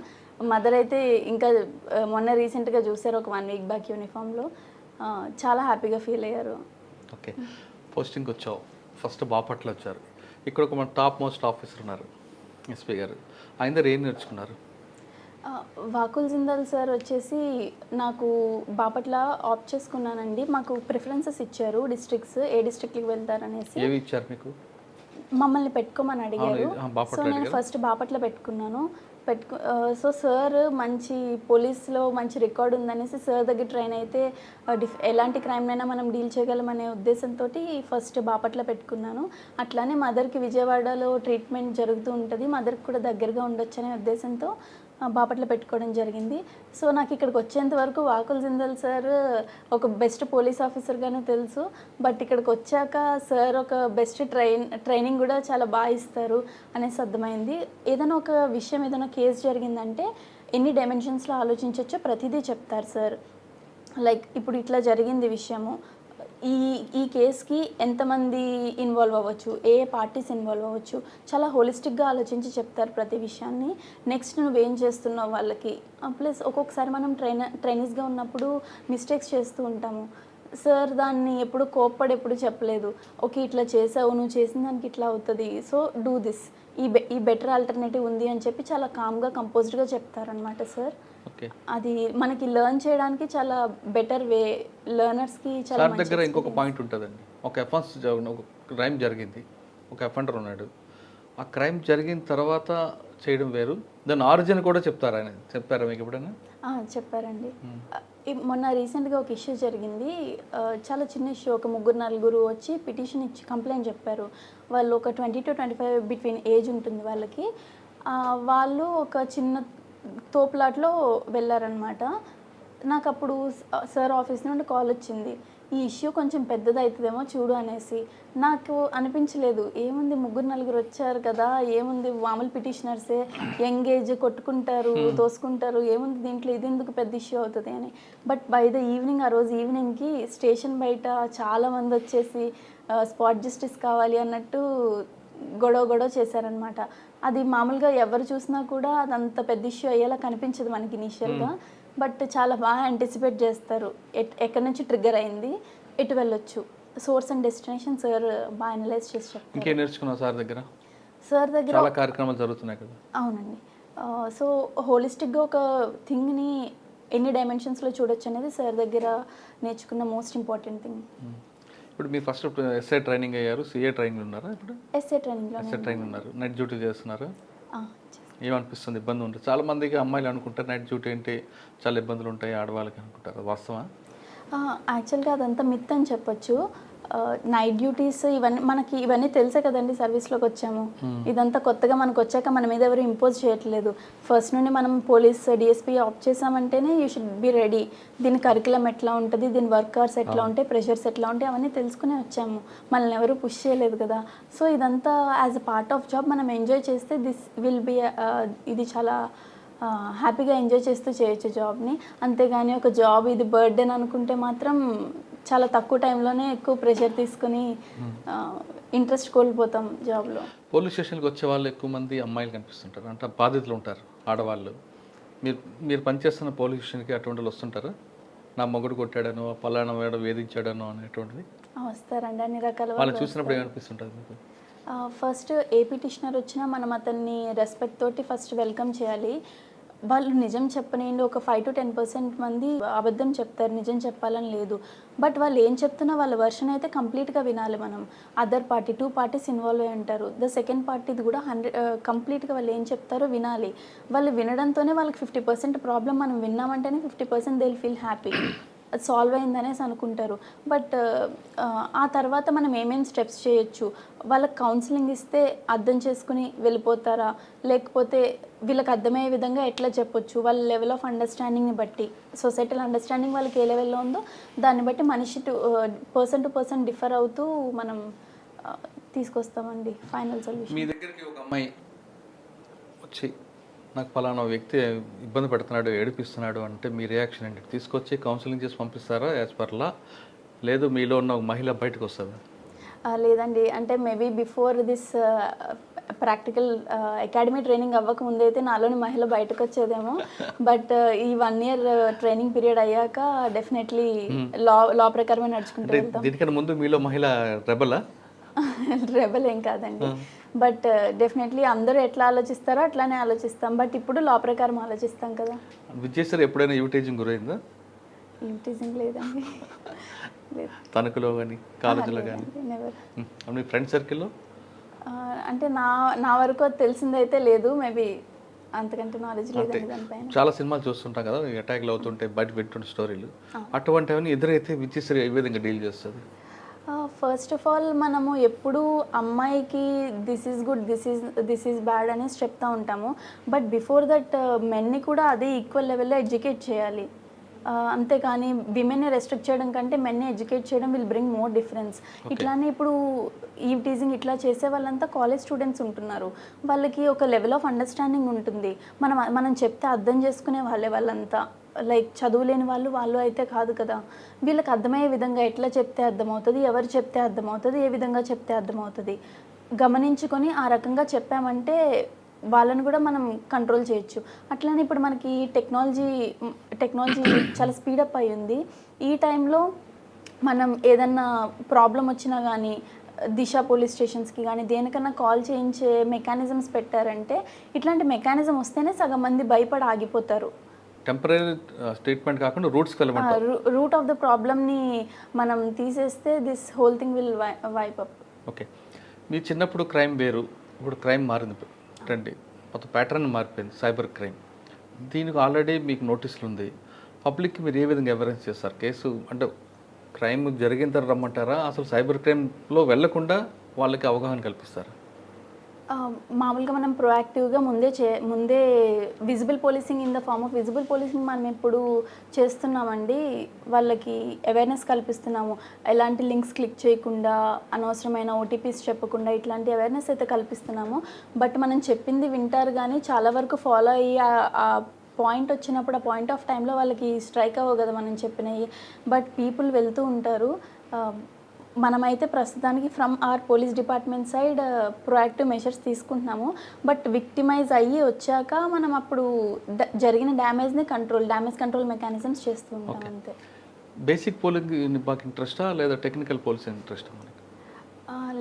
మదర్ అయితే ఇంకా మొన్న రీసెంట్గా చూసారు, ఒక 1 వీక్ బ్యాక్ యూనిఫామ్లో. చాలా హ్యాపీగా ఫీల్ అయ్యారు. ఓకే, పోస్టింగ్కి వచ్చావు, ఫస్ట్ బాపట్ల వచ్చారు. ఇక్కడ ఒక మన టాప్ మోస్ట్ ఆఫీసర్ ఉన్నారు, SP గారు. ఆయన దగ్గర ఏం నేర్చుకున్నారు? వాకుల్ జిందాల్ సార్ వచ్చేసి నాకు బాపట్ల ఆప్ట్ చేసుకున్నానండి. మాకు ప్రిఫరెన్సెస్ ఇచ్చారు డిస్ట్రిక్ట్స్, ఏ డిస్ట్రిక్ట్కి వెళ్తారనేసి ఏవి ఇచ్చారు మీకు? మమ్మల్ని పెట్టుకోమని అడిగారు. సో నేను ఫస్ట్ బాపట్ల పెట్టుకున్నాను. సో సార్ మంచి పోలీస్లో మంచి రికార్డ్ ఉందనేసి సార్ దగ్గర ట్రైన్ అయితే ఎలాంటి క్రైమ్నైనా మనం డీల్ చేయగలమనే ఉద్దేశంతో ఫస్ట్ బాపట్ల పెట్టుకున్నాను. అట్లానే మదర్కి విజయవాడలో ట్రీట్మెంట్ జరుగుతూ ఉంటుంది, మదర్కి కూడా దగ్గరగా ఉండొచ్చు అనే ఉద్దేశంతో బాపట్ల పెట్టుకోవడం జరిగింది. సో నాకు ఇక్కడికి వచ్చేంత వరకు వాకుల్ జిందాల్ సార్ ఒక బెస్ట్ పోలీస్ ఆఫీసర్గానే తెలుసు. బట్ ఇక్కడికి వచ్చాక సార్ ఒక బెస్ట్ ట్రైనింగ్ కూడా చాలా బాగా ఇస్తారు అనేసి అర్థమైంది. ఏదైనా ఒక విషయం, ఏదైనా కేసు జరిగిందంటే ఎన్ని డైమెన్షన్స్లో ఆలోచించవచ్చో ప్రతిదీ చెప్తారు సార్. లైక్ ఇప్పుడు ఇట్లా జరిగింది విషయము, ఈ కేస్కి ఎంతమంది ఇన్వాల్వ్ అవ్వచ్చు, ఏ పార్టీస్ ఇన్వాల్వ్ అవ్వచ్చు, చాలా హోలిస్టిక్గా ఆలోచించి చెప్తారు ప్రతి విషయాన్ని. నెక్స్ట్ నువ్వేం చేస్తున్నావు వాళ్ళకి. ప్లస్ ఒక్కొక్కసారి మనం ట్రైనీస్గా ఉన్నప్పుడు మిస్టేక్స్ చేస్తూ ఉంటాము. సార్ దాన్ని ఎప్పుడు కోప్పడి ఎప్పుడు చెప్పలేదు. ఓకే ఇట్లా చేసావు, నువ్వు చేసిన దానికి ఇట్లా అవుతుంది, సో డూ దిస్, ఈ బెటర్ ఆల్టర్నేటివ్ ఉంది అని చెప్పి చాలా కామ్గా కంపోజ్డ్గా చెప్తారనమాట సార్. ఓకే, అది మనకి లెర్న్ చేయడానికి చాలా బెటర్ వే, లెర్నర్స్కి చాలా సార్ దగ్గర ఇంకొక పాయింట్ ఉంటుందండి. ఒక ఒక క్రైమ్ జరిగింది, ఒక అఫెండర్ ఉన్నాడు, ఆ క్రైమ్ జరిగిన తర్వాత చేయడం వేరు, దాని ఆరిజిన్ కూడా చెప్తారా ఆయన? చెప్పారా మీకు ఎప్పుడైనా? చెప్పారండి. మొన్న రీసెంట్గా ఒక ఇష్యూ జరిగింది, చాలా చిన్న ఇష్యూ. ఒక 3-4 వచ్చి పిటిషన్ ఇచ్చి కంప్లైంట్ చెప్పారు. వాళ్ళు ఒక 20 to 25 బిట్వీన్ ఏజ్ ఉంటుంది వాళ్ళకి. వాళ్ళు ఒక చిన్న తోపులాట్లో వెళ్ళారనమాట. నాకు అప్పుడు సార్ ఆఫీస్ నుండి కాల్ వచ్చింది, ఈ ఇష్యూ కొంచెం పెద్దది అవుతుందేమో చూడు అనేసి. నాకు అనిపించలేదు, ఏముంది 3-4 వచ్చారు కదా, ఏముంది మామూలు పిటిషనర్సే, యంగ్ ఏజ్, కొట్టుకుంటారు, తోసుకుంటారు, ఏముంది దీంట్లో, ఇది ఎందుకు పెద్ద ఇష్యూ అవుతుంది అని. బట్ బై ద ఈవినింగ్, ఆ రోజు ఈవినింగ్కి స్టేషన్ బయట చాలామంది వచ్చేసి స్పాట్ జస్టిస్ కావాలి అన్నట్టు గొడవ చేశారనమాట. అది మామూలుగా ఎవరు చూసినా కూడా అది అంత పెద్ద ఇష్యూ అయ్యేలా కనిపించదు మనకి ఇనీషియల్గా. బట్ చాలా బాగా యాంటిసిపేట్ చేస్తారు, ఎక్కడి నుంచి ట్రిగ్గర్ అయింది, ఎటు వెళ్ళొచ్చు, సోర్స్ అండ్ డెస్టినేషన్ సార్ బాగా అనలైజ్ చేసి చెప్తారు. ఇంకేం నేర్చుకున్నావు సార్ దగ్గర? సార్ దగ్గర చాలా కార్యక్రమాలు జరుగుతున్నాయి కదా. అవునండి. సో హోలిస్టిక్గా ఒక థింగ్ని ఎన్ని డైమెన్షన్స్లో చూడొచ్చు అనేది సార్ దగ్గర నేర్చుకున్న మోస్ట్ ఇంపార్టెంట్ థింగ్. ఇప్పుడు మీరు ఫస్ట్ ఎస్ఐ ట్రైనింగ్ అయ్యారు, సిఏ ట్రైనింగ్ ఉన్నారా? ఇప్పుడు ఎస్ఏ ట్రైనింగ్ ఉన్నారు. నైట్ డ్యూటీ చేస్తున్నారు. ఏమనిపిస్తుంది? ఇబ్బంది ఉంటుంది చాలా మందికి, అమ్మాయిలు అనుకుంటారు నైట్ డ్యూటీ అంటే చాలా ఇబ్బందులు ఉంటాయి ఆడవాళ్ళకి అనుకుంటారు, వాస్తవా? యాక్చువల్గా అదంతా మిత్ అని చెప్పొచ్చు. నైట్ డ్యూటీస్ ఇవన్నీ తెలుసే కదండి, సర్వీస్లోకి వచ్చాము. ఇదంతా కొత్తగా మనకు వచ్చాక మన మీద ఎవరు ఇంపోజ్ చేయట్లేదు. ఫస్ట్ నుండి మనం పోలీస్ డిఎస్పీ ఆప్ట్ చేసామంటేనే యూ షుడ్ బి రెడీ. దీని కరికులం ఎట్లా ఉంటుంది, దీని వర్క్ అవర్స్ ఎట్లా ఉంటాయి, ప్రెషర్స్ ఎట్లా ఉంటాయి, అవన్నీ తెలుసుకునే వచ్చాము. మనల్ని ఎవరు పుష్ చేయలేదు కదా. సో ఇదంతా as a part of job మనం ఎంజాయ్ చేస్తే దిస్ విల్ బి, ఇది చాలా హ్యాపీగా ఎంజాయ్ చేస్తూ చేయొచ్చు జాబ్ని. అంతేగాని ఒక జాబ్ ఇది బర్త్డేని అనుకుంటే మాత్రం చాలా తక్కువ టైంలోనే ఎక్కువ ప్రెషర్ తీసుకుని ఇంట్రెస్ట్ కోల్పోతాం జాబ్లో. పోలీస్ స్టేషన్కి వచ్చే వాళ్ళు ఎక్కువ మంది అమ్మాయిలు కనిపిస్తుంటారు, అంటే బాధితులు ఉంటారు ఆడవాళ్ళు. మీరు పనిచేస్తున్న పోలీస్ స్టేషన్కి అటువంటి వాళ్ళు వస్తుంటారా? నా మొగుడు కొట్టాడనో, పలానా వేడ వేధించాడనో అనేటువంటిది వస్తారండి, అన్ని రకాల వాళ్ళు చూసినప్పుడు ఏమనిపిస్తుంటుంది మీకు? ఫస్ట్ ఏ పిటిషనర్ వచ్చినా మనం అతన్ని రెస్పెక్ట్ తోటి ఫస్ట్ వెల్కమ్ చేయాలి. వాళ్ళు నిజం చెప్పనివ్వండి, ఒక 5 to 10% మంది అబద్ధం చెప్తారు, నిజం చెప్పాలని లేదు. బట్ వాళ్ళు ఏం చెప్తున్నా వాళ్ళ వర్షన్ అయితే కంప్లీట్గా వినాలి మనం. అదర్ పార్టీ 2 parties ఇన్వాల్వ్ అయి ఉంటారు, ద సెకండ్ పార్టీది కూడా కంప్లీట్గా వాళ్ళు ఏం చెప్తారో వినాలి. వాళ్ళు వినడంతోనే వాళ్ళకి 50% ప్రాబ్లం మనం విన్నామంటేనే 50% దే విల్ ఫీల్ హ్యాపీ, అది సాల్వ్ అయిందనేసి అనుకుంటారు. బట్ ఆ తర్వాత మనం ఏమేమి స్టెప్స్ చేయొచ్చు, వాళ్ళకి కౌన్సిలింగ్ ఇస్తే అర్థం చేసుకుని వెళ్ళిపోతారా, లేకపోతే వీళ్ళకి అర్థమయ్యే విధంగా ఎట్లా చెప్పొచ్చు, వాళ్ళ లెవెల్ ఆఫ్ అండర్స్టాండింగ్ని బట్టి, సొసైటల్ అండర్స్టాండింగ్ వాళ్ళకి ఏ లెవెల్లో ఉందో దాన్ని బట్టి మనిషి పర్సన్ టు పర్సన్ డిఫర్ అవుతూ మనం తీసుకొస్తామండి ఫైనల్ సొల్యూషన్. మీ దగ్గరికి ఒక అమ్మాయి వచ్చి నాకు పలానా వ్యక్తి ఇబ్బంది పెడుతున్నాడు, ఏడిపిస్తున్నాడు అంటే మీ రియాక్షన్ ఏంటి? తీసుకొచ్చి కౌన్సిలింగ్ చేసి పంపిస్తారా యాజ్ పర్లా, లేదు మీలో ఉన్న ఒక మహిళ బయటకు వస్తుందా? లేదండి, అంటే maybe before this practical academy training అవ్వక ముందు అయితే నాలోని మహిళ బయటకు వచ్చేదేమో. బట్ ఈ 1 year ట్రైనింగ్ పీరియడ్ అయ్యాక డెఫినెట్లీ లా ప్రకారమే నడుచుకుంటూ వెళ్తాం. దీనికన్నా ముందు మీలో మహిళ రెబల్ ఏం కాదండి. బట్ డెఫినెట్లీ అందరూ ఎట్లా ఆలోచిస్తారో అట్లానే ఆలోచిస్తాం, బట్ ఇప్పుడు లా ప్రకారం ఆలోచిస్తాం కదా. విజయశ్రీ ఎప్పుడైనా యూటేజింగ్ గురైందా? టీచింగ్ లేదండి, లేదు. తణుకులో కానీ కాలేజీలో కానీ నెవర్. మీ ఫ్రెండ్ సర్కిల్లో? అంటే నా వరకు అది తెలిసిందైతే లేదు, మేబీ అంతకంటే నాలెడ్జ్ లేదండి దానిపైన. చాలా సినిమాలు చూస్తుంటాం కదా, అటాక్లు అవుతుంటే బయట పెట్టుంటే స్టోరీలు, అటువంటివన్నీ ఎదురైతే విజయశ్రీ ఏ విధంగా డీల్ చేస్తుంది? ఫస్ట్ ఆఫ్ ఆల్ మనము ఎప్పుడు అమ్మాయికి this is good, this is bad అనేసి చెప్తా ఉంటాము, బట్ బిఫోర్ దట్ మెన్ని కూడా అదే ఈక్వల్ లెవెల్లో ఎడ్యుకేట్ చేయాలి. అంతేకాని విమెన్ని రెస్ట్రిక్ట్ చేయడం కంటే మెన్ని ఎడ్యుకేట్ చేయడం విల్ బ్రింగ్ మోర్ డిఫరెన్స్. ఇట్లానే ఇప్పుడు ఈ టీజింగ్ ఇట్లా చేసే వాళ్ళంతా కాలేజ్ స్టూడెంట్స్ ఉంటున్నారు, వాళ్ళకి ఒక లెవెల్ ఆఫ్ అండర్స్టాండింగ్ ఉంటుంది. మనం చెప్తే అర్థం చేసుకునే వాళ్ళంతా, లైక్ చదువులేని వాళ్ళు అయితే కాదు కదా. వీళ్ళకి అర్థమయ్యే విధంగా ఎట్లా చెప్తే అర్థమవుతుంది, ఎవరు చెప్తే అర్థమవుతుంది, ఏ విధంగా చెప్తే అర్థమవుతుంది గమనించుకొని ఆ రకంగా చెప్పామంటే వాళ్ళని కూడా మనం కంట్రోల్ చేయొచ్చు. అట్లనే ఇప్పుడు మనకి టెక్నాలజీ చాలా స్పీడప్ అయి ఉంది. ఈ టైంలో మనం ఏదన్నా ప్రాబ్లం వచ్చినా కానీ దిశ పోలీస్ స్టేషన్స్కి కానీ దేనికన్నా కాల్ చేయించే మెకానిజమ్స్ పెట్టారంటే, ఇట్లాంటి మెకానిజం వస్తేనే సగం మంది భయపడి ఆగిపోతారు. టెంపరీ ట్రీట్మెంట్ కాకుండా రూట్ ఆఫ్ ద ప్రాబ్లమ్ని మనం తీసేస్తే this whole thing will wipe up. Okay, మీ చిన్నప్పుడు క్రైమ్ వేరు, ఇప్పుడు క్రైమ్ మారింది రండి, మొత్తం ప్యాటర్న్ మారిపోయింది, సైబర్ క్రైమ్. దీనికి ఆల్రెడీ మీకు నోటీసులు ఉంది, పబ్లిక్కి మీరు ఏ విధంగా అవేర్నెస్ చేస్తారు? కేసు అంటే క్రైమ్ జరిగిన తర్వాత రమ్మంటారా, అసలు సైబర్ క్రైమ్లో వెళ్లకుండా వాళ్ళకి అవగాహన కల్పిస్తారా? మామూలుగా మనం ప్రొయాక్టివ్గా ముందే visible policing in the form of visible policing మనం ఇప్పుడు చేస్తున్నామండి. వాళ్ళకి అవేర్నెస్ కల్పిస్తున్నాము, ఎలాంటి లింక్స్ క్లిక్ చేయకుండా, అనవసరమైన ఓటీపీస్ చెప్పకుండా, ఇట్లాంటి అవేర్నెస్ అయితే కల్పిస్తున్నాము. బట్ మనం చెప్పింది వింటారు కానీ చాలా వరకు ఫాలో అయ్యి ఆ పాయింట్ వచ్చినప్పుడు ఆ పాయింట్ ఆఫ్ టైంలో వాళ్ళకి స్ట్రైక్ అవ్వవు కదా మనం చెప్పినవి. బట్ పీపుల్ వెళ్తూ ఉంటారు. మనమైతే ప్రస్తుతానికి from our police department side proactive measures తీసుకుంటున్నాము. బట్ విక్టిమైజ్ అయ్యి వచ్చాక మనం అప్పుడు జరిగిన డ్యామేజ్ కంట్రోల్ మెకానిజమ్స్ చేస్తూ ఉంటాం అంతే. బేసిక్ పోలింగ్ బాగా ఇంట్రెస్టా లేదా టెక్నికల్ పోలీసింగ్ ఇంట్రెస్టా?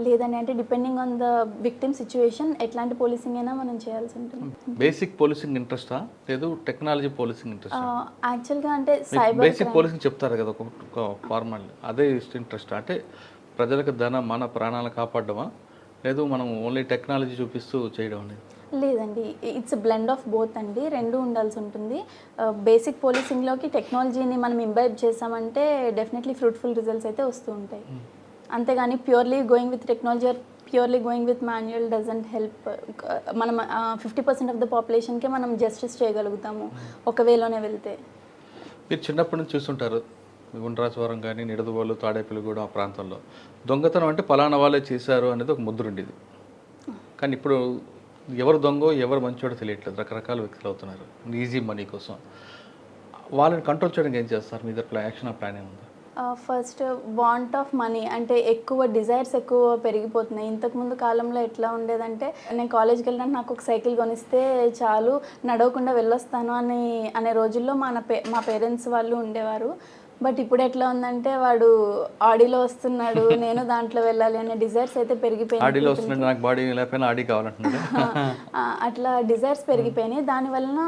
లేదండి, అంటే depending on the victim situation ఎట్లాంటి పోలీసింగ్ అయినా మనం చేయాల్సి ఉంటుంది. బేసిక్ పోలీసింగ్ ఇంట్రెస్టా లేదు టెక్నాలజీ పోలీసింగ్ ఇంట్రెస్టా? యాక్చువల్గా అంటే సైబర్ బేసిక్ పోలీసింగ్ చెప్తారు కదా ఒక ఫార్మాల్, అదే ఇంట్రెస్ట్? అంటే ప్రజలకు మన ప్రాణాలను కాపాడమా, లేదు మనం ఓన్లీ టెక్నాలజీ చూపిస్తూ చేయడం అనేది? లేదండి, ఇట్స్ బ్లెండ్ ఆఫ్ బోత్ అండి, రెండు ఉండాల్సి ఉంటుంది. బేసిక్ పోలీసింగ్లోకి టెక్నాలజీని మనం ఇంబైబ్ చేసామంటే డెఫినెట్లీ ఫ్రూట్ఫుల్ రిజల్ట్స్ అయితే వస్తూ ఉంటాయి. అంతేగాని purely going with technology are purely going with manual doesn't help. మనం 50% ఆఫ్ ద పాపులేషన్కే మనం జస్టిస్ చేయగలుగుతాము ఒక వేలోనే వెళ్తే. మీరు చిన్నప్పటి నుంచి చూస్తుంటారు, గుండ్రాజవరం కానీ నిడదవోలు తాడేపల్లిగూడెం ఆ ప్రాంతంలో దొంగతనం అంటే పలానా వాళ్ళే చేశారు అనేది ఒక ముద్ర ఉండేది. కానీ ఇప్పుడు ఎవరు దొంగో ఎవరు మంచోడో తెలియట్లేదు, రకరకాల వ్యక్తులు అవుతున్నారు ఈజీ మనీ కోసం. వాళ్ళని కంట్రోల్ చేయడానికి ఏం చేస్తారు? మీ దగ్గర యాక్షన్ ప్లాన్ ఏముంది? ఫస్ట్ వాంట్ ఆఫ్ మనీ, అంటే డిజైర్స్ ఎక్కువ పెరిగిపోతున్నాయి. ఇంతకుముందు కాలంలో ఎట్లా ఉండేదంటే, నేను కాలేజ్కి వెళ్ళినట్టు నాకు ఒక సైకిల్ కొనిస్తే చాలు, నడవకుండా వెళ్ళొస్తాను అనే రోజుల్లో మా పేరెంట్స్ వాళ్ళు ఉండేవారు. బట్ ఇప్పుడు ఎట్లా ఉందంటే, వాడు ఆడీలో వస్తున్నాడు, నేను దాంట్లో వెళ్ళాలి అనే డిజైర్స్ అయితే పెరిగిపోయినాయి. అట్లా డిజైర్స్ పెరిగిపోయినాయి. దానివలన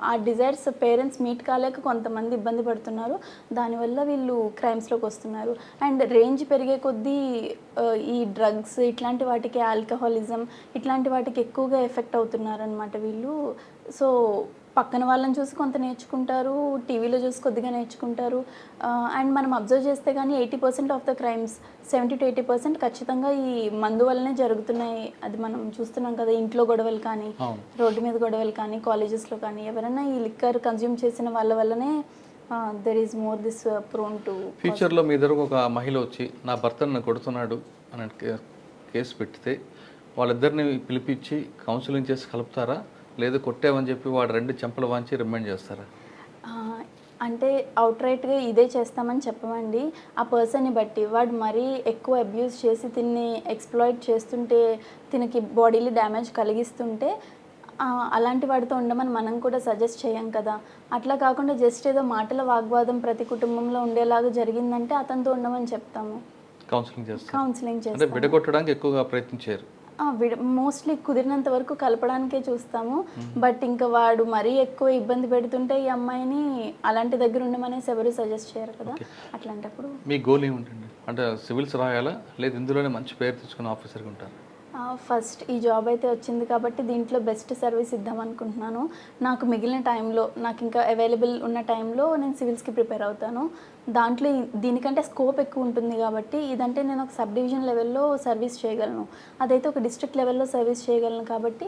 ఆ డిజైర్స్ పేరెంట్స్ మీట్ కాలేక కొంతమంది ఇబ్బంది పడుతున్నారు. దానివల్ల వీళ్ళు క్రైమ్స్లోకి వస్తున్నారు. అండ్ రేంజ్ పెరిగే కొద్దీ ఈ డ్రగ్స్ ఇట్లాంటి వాటికి, ఆల్కహాలిజం ఇట్లాంటి వాటికి ఎక్కువగా ఎఫెక్ట్ అవుతున్నారు అనమాట వీళ్ళు. సో పక్కన వాళ్ళని చూసి కొంత నేర్చుకుంటారు, టీవీలో చూసి కొద్దిగా నేర్చుకుంటారు. అండ్ మనం అబ్జర్వ్ చేస్తే కానీ 80% ఆఫ్ ద క్రైమ్స్ 70 to 80% ఖచ్చితంగా ఈ మందు వల్లనే జరుగుతున్నాయి. అది మనం చూస్తున్నాం కదా, ఇంట్లో గొడవలు కానీ, రోడ్డు మీద గొడవలు కానీ, కాలేజెస్లో కానీ, ఎవరైనా ఈ లిక్కర్ కన్జ్యూమ్ చేసిన వాళ్ళ వల్లనే there is more this prone to. ఫ్యూచర్లో మీ దగ్గరకు ఒక మహిళ వచ్చి నా భర్తను నన్ను కొడుతున్నాడు అని కేసు పెడితే వాళ్ళిద్దరిని పిలిపించి కౌన్సిలింగ్ చేసి కలుపుతారా, లేదు కొట్టామని చెప్పి వాడు 2 చెంపలు వాంచి రిమైండ్ చేస్తారా? అంటే అవుట్రైట్గా ఇదే చేస్తామని చెప్పమండి. ఆ పర్సన్ని బట్టి, వాడు మరీ ఎక్కువ అబ్యూస్ చేసి తిన్ని ఎక్స్ప్లాయిట్ చేస్తుంటే, తినకి బాడీలో డ్యామేజ్ కలిగిస్తుంటే అలాంటి వాడితో ఉండమని మనం కూడా సజెస్ట్ చేయం కదా. అట్లా కాకుండా జస్ట్ ఏదో మాటల వాగ్వాదం ప్రతి కుటుంబంలో ఉండేలాగా జరిగిందంటే అతనితో ఉండమని చెప్తాము, కౌన్సిలింగ్ చేస్తాము. విడగొట్టడానికి ఎక్కువగా ప్రయత్నించారు. మోస్ట్లీ కుదిరినంత వరకు కలపడానికే చూస్తాము. బట్ ఇంకా వాడు మరీ ఎక్కువ ఇబ్బంది పెడుతుంటే ఈ అమ్మాయిని అలాంటి దగ్గర ఉండమనేసి ఎవరు సజెస్ట్ చేయరు కదా. అట్లాంటప్పుడు మీ గోల్ ఏముంటుంది? అంటే సివిల్స్ రాయాలా, లేదు ఇందులోనే మంచి పేరు తెచ్చుకున్న ఆఫీసర్గా ఉంటారు? ఫస్ట్ ఈ జాబ్ అయితే వచ్చింది కాబట్టి దీంట్లో బెస్ట్ సర్వీస్ ఇద్దాం అనుకుంటున్నాను. నాకు మిగిలిన టైంలో, నాకు ఇంకా అవైలబుల్ ఉన్న టైంలో నేను సివిల్స్కి ప్రిపేర్ అవుతాను. దాంట్లో దీనికంటే స్కోప్ ఎక్కువ ఉంటుంది కాబట్టి ఇదంటే నేను ఒక సబ్ డివిజన్ లెవెల్లో సర్వీస్ చేయగలను, అదైతే ఒక డిస్ట్రిక్ట్ లెవెల్లో సర్వీస్ చేయగలను. కాబట్టి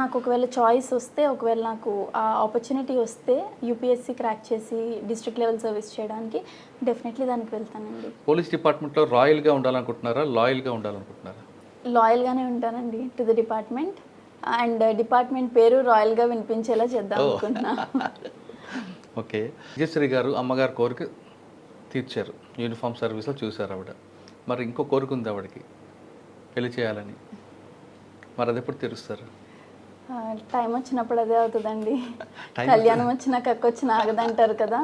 నాకు ఒకవేళ చాయిస్ వస్తే, ఒకవేళ నాకు ఆ ఆపర్చునిటీ వస్తే యూపీఎస్సీ క్రాక్ చేసి డిస్ట్రిక్ట్ లెవెల్ సర్వీస్ చేయడానికి డెఫినెట్లీ దానికి వెళ్తానండి. పోలీస్ డిపార్ట్మెంట్లో రాయల్గా ఉండాలనుకుంటున్నారా, లాయల్గా ఉండాలనుకుంటున్నారా? లాయల్గానే ఉంటానండి to the department, and department పేరు రాయల్గా వినిపించేలా చేద్దాం అనుకుంటున్నా. ఓకే. విజయశ్రీ గారు అమ్మగారి కోరిక తీర్చారు, యూనిఫామ్ సర్వీస్లో చూశారు ఆవిడ. మరి ఇంకో కోరిక ఉంది ఆవిడకి, పెళ్లి చేయాలని. మరి అది ఎప్పుడు తీరుస్తారు? టైం వచ్చినప్పుడు అదే అవుతుందండి. కళ్యాణం వచ్చినా కక్కొచ్చిన ఆగదంటారు కదా.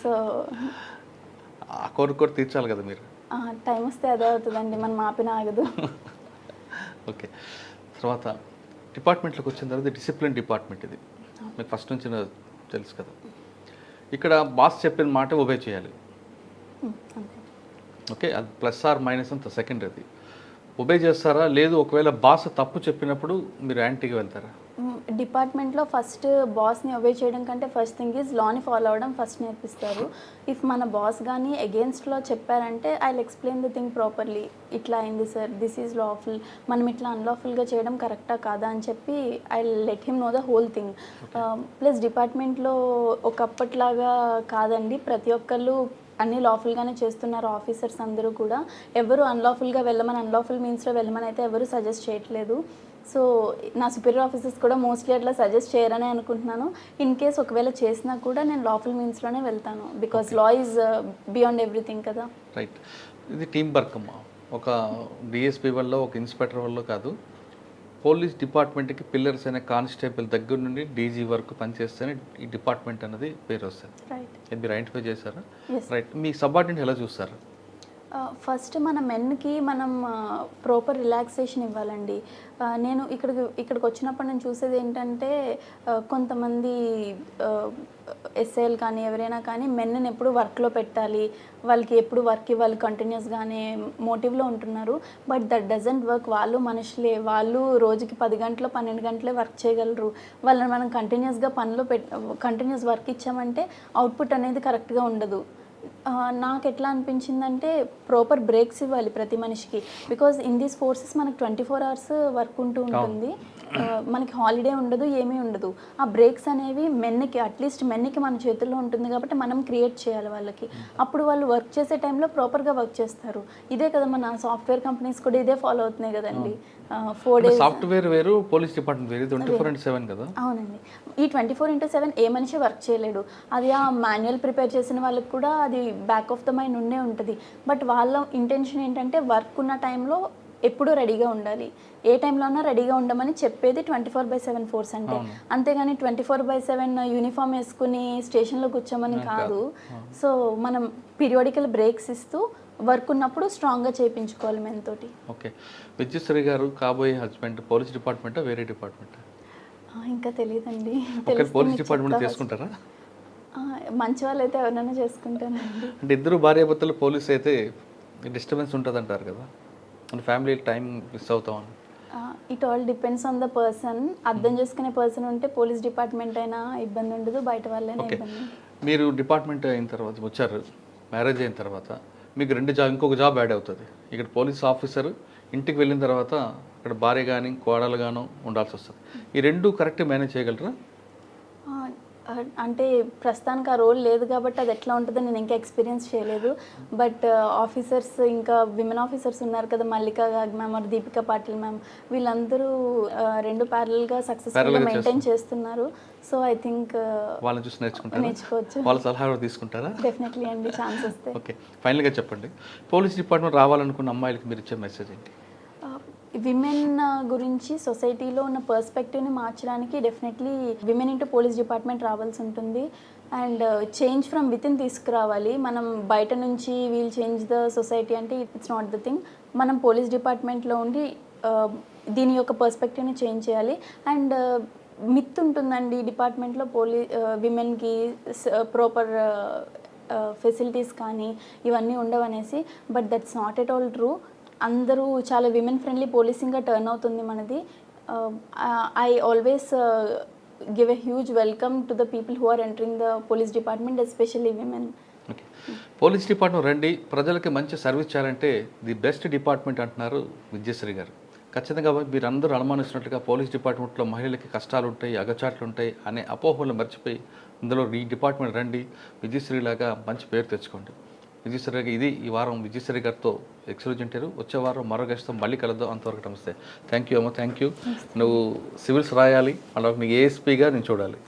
సో ఆ కోరిక కూడా తీర్చాలి కదా మీరు. టైం వస్తే అదే అవుతుందండి, మనం ఆపిన ఆగదు. ఓకే. తర్వాత డిపార్ట్మెంట్లోకి వచ్చిన తర్వాత డిసిప్లిన్ డిపార్ట్మెంట్ ఇది మీకు ఫస్ట్ నుంచి తెలుసు కదా. ఇక్కడ బాస్ చెప్పిన మాట ఒబే చేయాలి. ఓకే, అది ప్లస్ ఆర్ మైనస్ అంత సెకండ్. అది ఒబే చేస్తారా, లేదు ఒకవేళ బాస్ తప్పు చెప్పినప్పుడు మీరు యాంటీగా వెళ్తారా? డిపార్ట్మెంట్లో ఫస్ట్ బాస్ని ఒబే చేయడం కంటే ఫస్ట్ థింగ్ ఈజ్ లాని ఫాలో అవ్వడం ఫస్ట్ నేర్పిస్తారు. ఇఫ్ మన బాస్ కానీ అగేన్స్ట్లో చెప్పారంటే I will explain the thing properly. ఇట్లా అయింది సార్, దిస్ ఈజ్ లాఫుల్, మనం ఇట్లా అన్లాఫుల్గా చేయడం కరెక్టా కాదా అని చెప్పి I let him know the whole thing. Plus డిపార్ట్మెంట్లో ఒకప్పట్లాగా కాదండి, ప్రతి ఒక్కళ్ళు అన్నీ లాఫుల్గానే చేస్తున్నారు. ఆఫీసర్స్ అందరూ కూడా ఎవరు అన్లాఫుల్గా వెళ్ళమని, అన్లాఫుల్ మీన్స్లో వెళ్ళమని అయితే ఎవరు సజెస్ట్ చేయట్లేదు. సో నా సుపీరియర్ ఆఫీసర్స్ కూడా మోస్ట్లీ అట్లా సజెస్ట్ చేయరని అనుకుంటున్నాను. ఇన్ కేస్ ఒకవేళ చేసినా కూడా నేను లాఫుల్ మీన్స్లోనే వెళ్తాను, because law is beyond everything కదా. రైట్. ఇది టీం వర్క్ అమ్మా. ఒక డిఎస్పీ వల్ల, ఒక ఇన్స్పెక్టర్ వల్ల కాదు, పోలీస్ డిపార్ట్మెంట్కి పిల్లర్స్ అనే కానిస్టేబుల్ దగ్గర నుండి డీజీ వరకు పనిచేస్తేనే ఈ డిపార్ట్మెంట్ అనేది పేరు వస్తుంది. రైట్. ఇది మీరు ఐడెంటిఫై చేశారా? రైట్. మీ సబార్డినేట్ ఎలా చూస్తారు? ఫస్ట్ మన మెన్కి మనం ప్రాపర్ రిలాక్సేషన్ ఇవ్వాలండి. నేను ఇక్కడికి వచ్చినప్పుడు నేను చూసేది ఏంటంటే కొంతమంది ఎస్ఐలు కానీ ఎవరైనా కానీ మెన్ని ఎప్పుడు వర్క్లో పెట్టాలి, వాళ్ళకి ఎప్పుడు వర్క్ ఇవ్వాలి కంటిన్యూస్గానే మోటివ్లో ఉంటున్నారు. But that doesn't work. వాళ్ళు మనుషులే, వాళ్ళు రోజుకి 10 గంటలు 12 గంటలే వర్క్ చేయగలరు. వాళ్ళని మనం కంటిన్యూస్గా కంటిన్యూస్ వర్క్ ఇచ్చామంటే అవుట్పుట్ అనేది కరెక్ట్గా ఉండదు. నాకు ఎట్లా అనిపించిందంటే ప్రాపర్ బ్రేక్స్ ఇవ్వాలి ప్రతి మనిషికి, బికాజ్ ఇన్ దీస్ ఫోర్సెస్ మనకు 24 hours వర్క్ ఉంటుంది, మనకి హాలిడే ఉండదు, ఏమీ ఉండదు. ఆ బ్రేక్స్ అనేవి మెన్కి, అట్లీస్ట్ మెన్కి మన చేతుల్లో ఉంటుంది కాబట్టి మనం క్రియేట్ చేయాలి వాళ్ళకి. అప్పుడు వాళ్ళు వర్క్ చేసే టైంలో ప్రాపర్గా వర్క్ చేస్తారు. ఇదే కదా మన సాఫ్ట్వేర్ కంపెనీస్ కూడా ఇదే ఫాలో అవుతున్నాయి కదండి. 4 days సాఫ్ట్వేర్ వేరు, పోలీస్ డిపార్ట్మెంట్ వేరు, 24/7 కదా. అవునండి. ఈ 24/7 ఏ మనిషి వర్క్ చేయలేడు. అది ఆ మాన్యువల్ ప్రిపేర్ చేసిన వాళ్ళకి కూడా అది బ్యాక్ ఆఫ్ ద మైండ్ ఉండే ఉంటుంది. బట్ వాళ్ళ ఇంటెన్షన్ ఏంటంటే వర్క్ ఉన్న టైంలో ఎప్పుడూ రెడీగా ఉండాలి, ఏ టైంలో ఉన్నా రెడీగా ఉండమని చెప్పేది 24/7 ఫోర్స్ అంటే. అంతేగాని 24/7 యూనిఫామ్ వేసుకుని స్టేషన్లో కూర్చోమని కాదు. సో మనం పీరియాడికల్ బ్రేక్స్ ఇస్తూ వర్క్ ఉన్నప్పుడు స్ట్రాంగ్గా చేయించుకోవాలి మెన్తోటి. ఓకే. విజయశ్రీ గారు కాబోయే హస్బెండ్ పోలీస్ డిపార్ట్మెంటా, వేరే డిపార్ట్మెంటా? ఇంకా తెలియదండి. పోలీస్ డిపార్ట్మెంట్ చేసుకుంటారా? మంచి వాళ్ళు అయితే ఎవరైనా చేసుకుంటానండి. అంటే ఇద్దరు భార్యాభర్తలు పోలీస్ అయితే డిస్టర్బెన్స్ ఉంటుంది అంటారు కదా, అంటే ఫ్యామిలీ టైం మిస్ అవుతామని. It all depends on the person. అర్థం చేసుకునే పర్సన్ ఉంటే పోలీస్ డిపార్ట్మెంట్ అయినా ఇబ్బంది ఉండదు, బయట వాళ్ళైనా ఇబ్బంది. మీరు డిపార్ట్మెంట్ అయిన తర్వాత వచ్చారు, మ్యారేజ్ అయిన తర్వాత మీకు ఇంకొక జాబ్ యాడ్ అవుతుంది. ఇక్కడ పోలీస్ ఆఫీసర్, ఇంటికి వెళ్ళిన తర్వాత ఇక్కడ భార్య కానీ కోడలు గాను ఉండాల్సి వస్తుంది. ఈ రెండు కరెక్ట్ మేనేజ్ చేయగలరా? అంటే ప్రస్తుతానికి ఆ రోల్ లేదు కాబట్టి అది ఎట్లా ఉంటుందో నేను ఇంకా ఎక్స్పీరియన్స్ చేయలేదు. బట్ ఆఫీసర్స్, ఇంకా విమెన్ ఆఫీసర్స్ ఉన్నారు కదా, Mallika Gogh ma'am, Deepika Patil ma'am, వీళ్ళందరూ రెండు ప్యారల్గా సక్సెస్ఫుల్గా మెయింటైన్ చేస్తున్నారు. సో ఐ థింక్ వాళ్ళని చూసి నేర్చుకోవచ్చు. వాళ్ళ సలహా తీసుకుంటారా? డెఫినెట్లీ అండి, ఛాన్స్ వస్తే. ఓకే, ఫైనల్గా చెప్పండి, పోలీస్ డిపార్ట్మెంట్ రావాలనుకున్న అమ్మాయిలకి మీరు ఇచ్చే మెసేజ్ ఏంటి? విమెన్ గురించి సొసైటీలో ఉన్న పర్స్పెక్టివ్ని మార్చడానికి definitely women into police department రావాల్సి ఉంటుంది. అండ్ చేంజ్ ఫ్రమ్ వితిన్ తీసుకురావాలి. మనం బయట నుంచి వీల్ చేంజ్ ద సొసైటీ అంటే ఇట్స్ నాట్ ద థింగ్. మనం పోలీస్ డిపార్ట్మెంట్లో ఉండి దీని యొక్క పర్స్పెక్టివ్ని చేంజ్ చేయాలి. అండ్ మిత్ ఉంటుందండి డిపార్ట్మెంట్లో విమెన్కి ప్రాపర్ ఫెసిలిటీస్ కానీ ఇవన్నీ ఉండవనేసి, but that's not at all true. అందరూ చాలా విమెన్ ఫ్రెండ్లీ పోలీసింగ్గా టర్న్ అవుతుంది మనది. I always give a huge welcome to the people who are entering the police department, especially women. Okay, police department రండి, ప్రజలకి మంచి సర్వీస్ చేయాలంటే ది బెస్ట్ డిపార్ట్మెంట్ అంటున్నారు విద్యశ్రీ గారు. ఖచ్చితంగా మీరు అందరూ అనుమానిస్తున్నట్లుగా పోలీస్ డిపార్ట్మెంట్లో మహిళలకి కష్టాలు ఉంటాయి, అగచాట్లు ఉంటాయి అనే అపోహలు మర్చిపోయి ఇందులో ఈ డిపార్ట్మెంట్ రండి, విజయశ్రీ లాగా మంచి పేరు తెచ్చుకోండి. విజయశ్రీ గారు ఇది ఈ వారం విజయశ్రీ గారితో ఎక్స్క్లూజివ్ ఇంటర్వ్యూ. వచ్చే వారం మరో గెస్ట్తో మళ్ళీ కలుద్దాం. అంతవరకు నమస్తే. థ్యాంక్ యూ అమ్మ, థ్యాంక్ యూ. నువ్వు సివిల్స్ రాయాలి, అలా నీకు ఏఎస్పీగా నేను చూడాలి.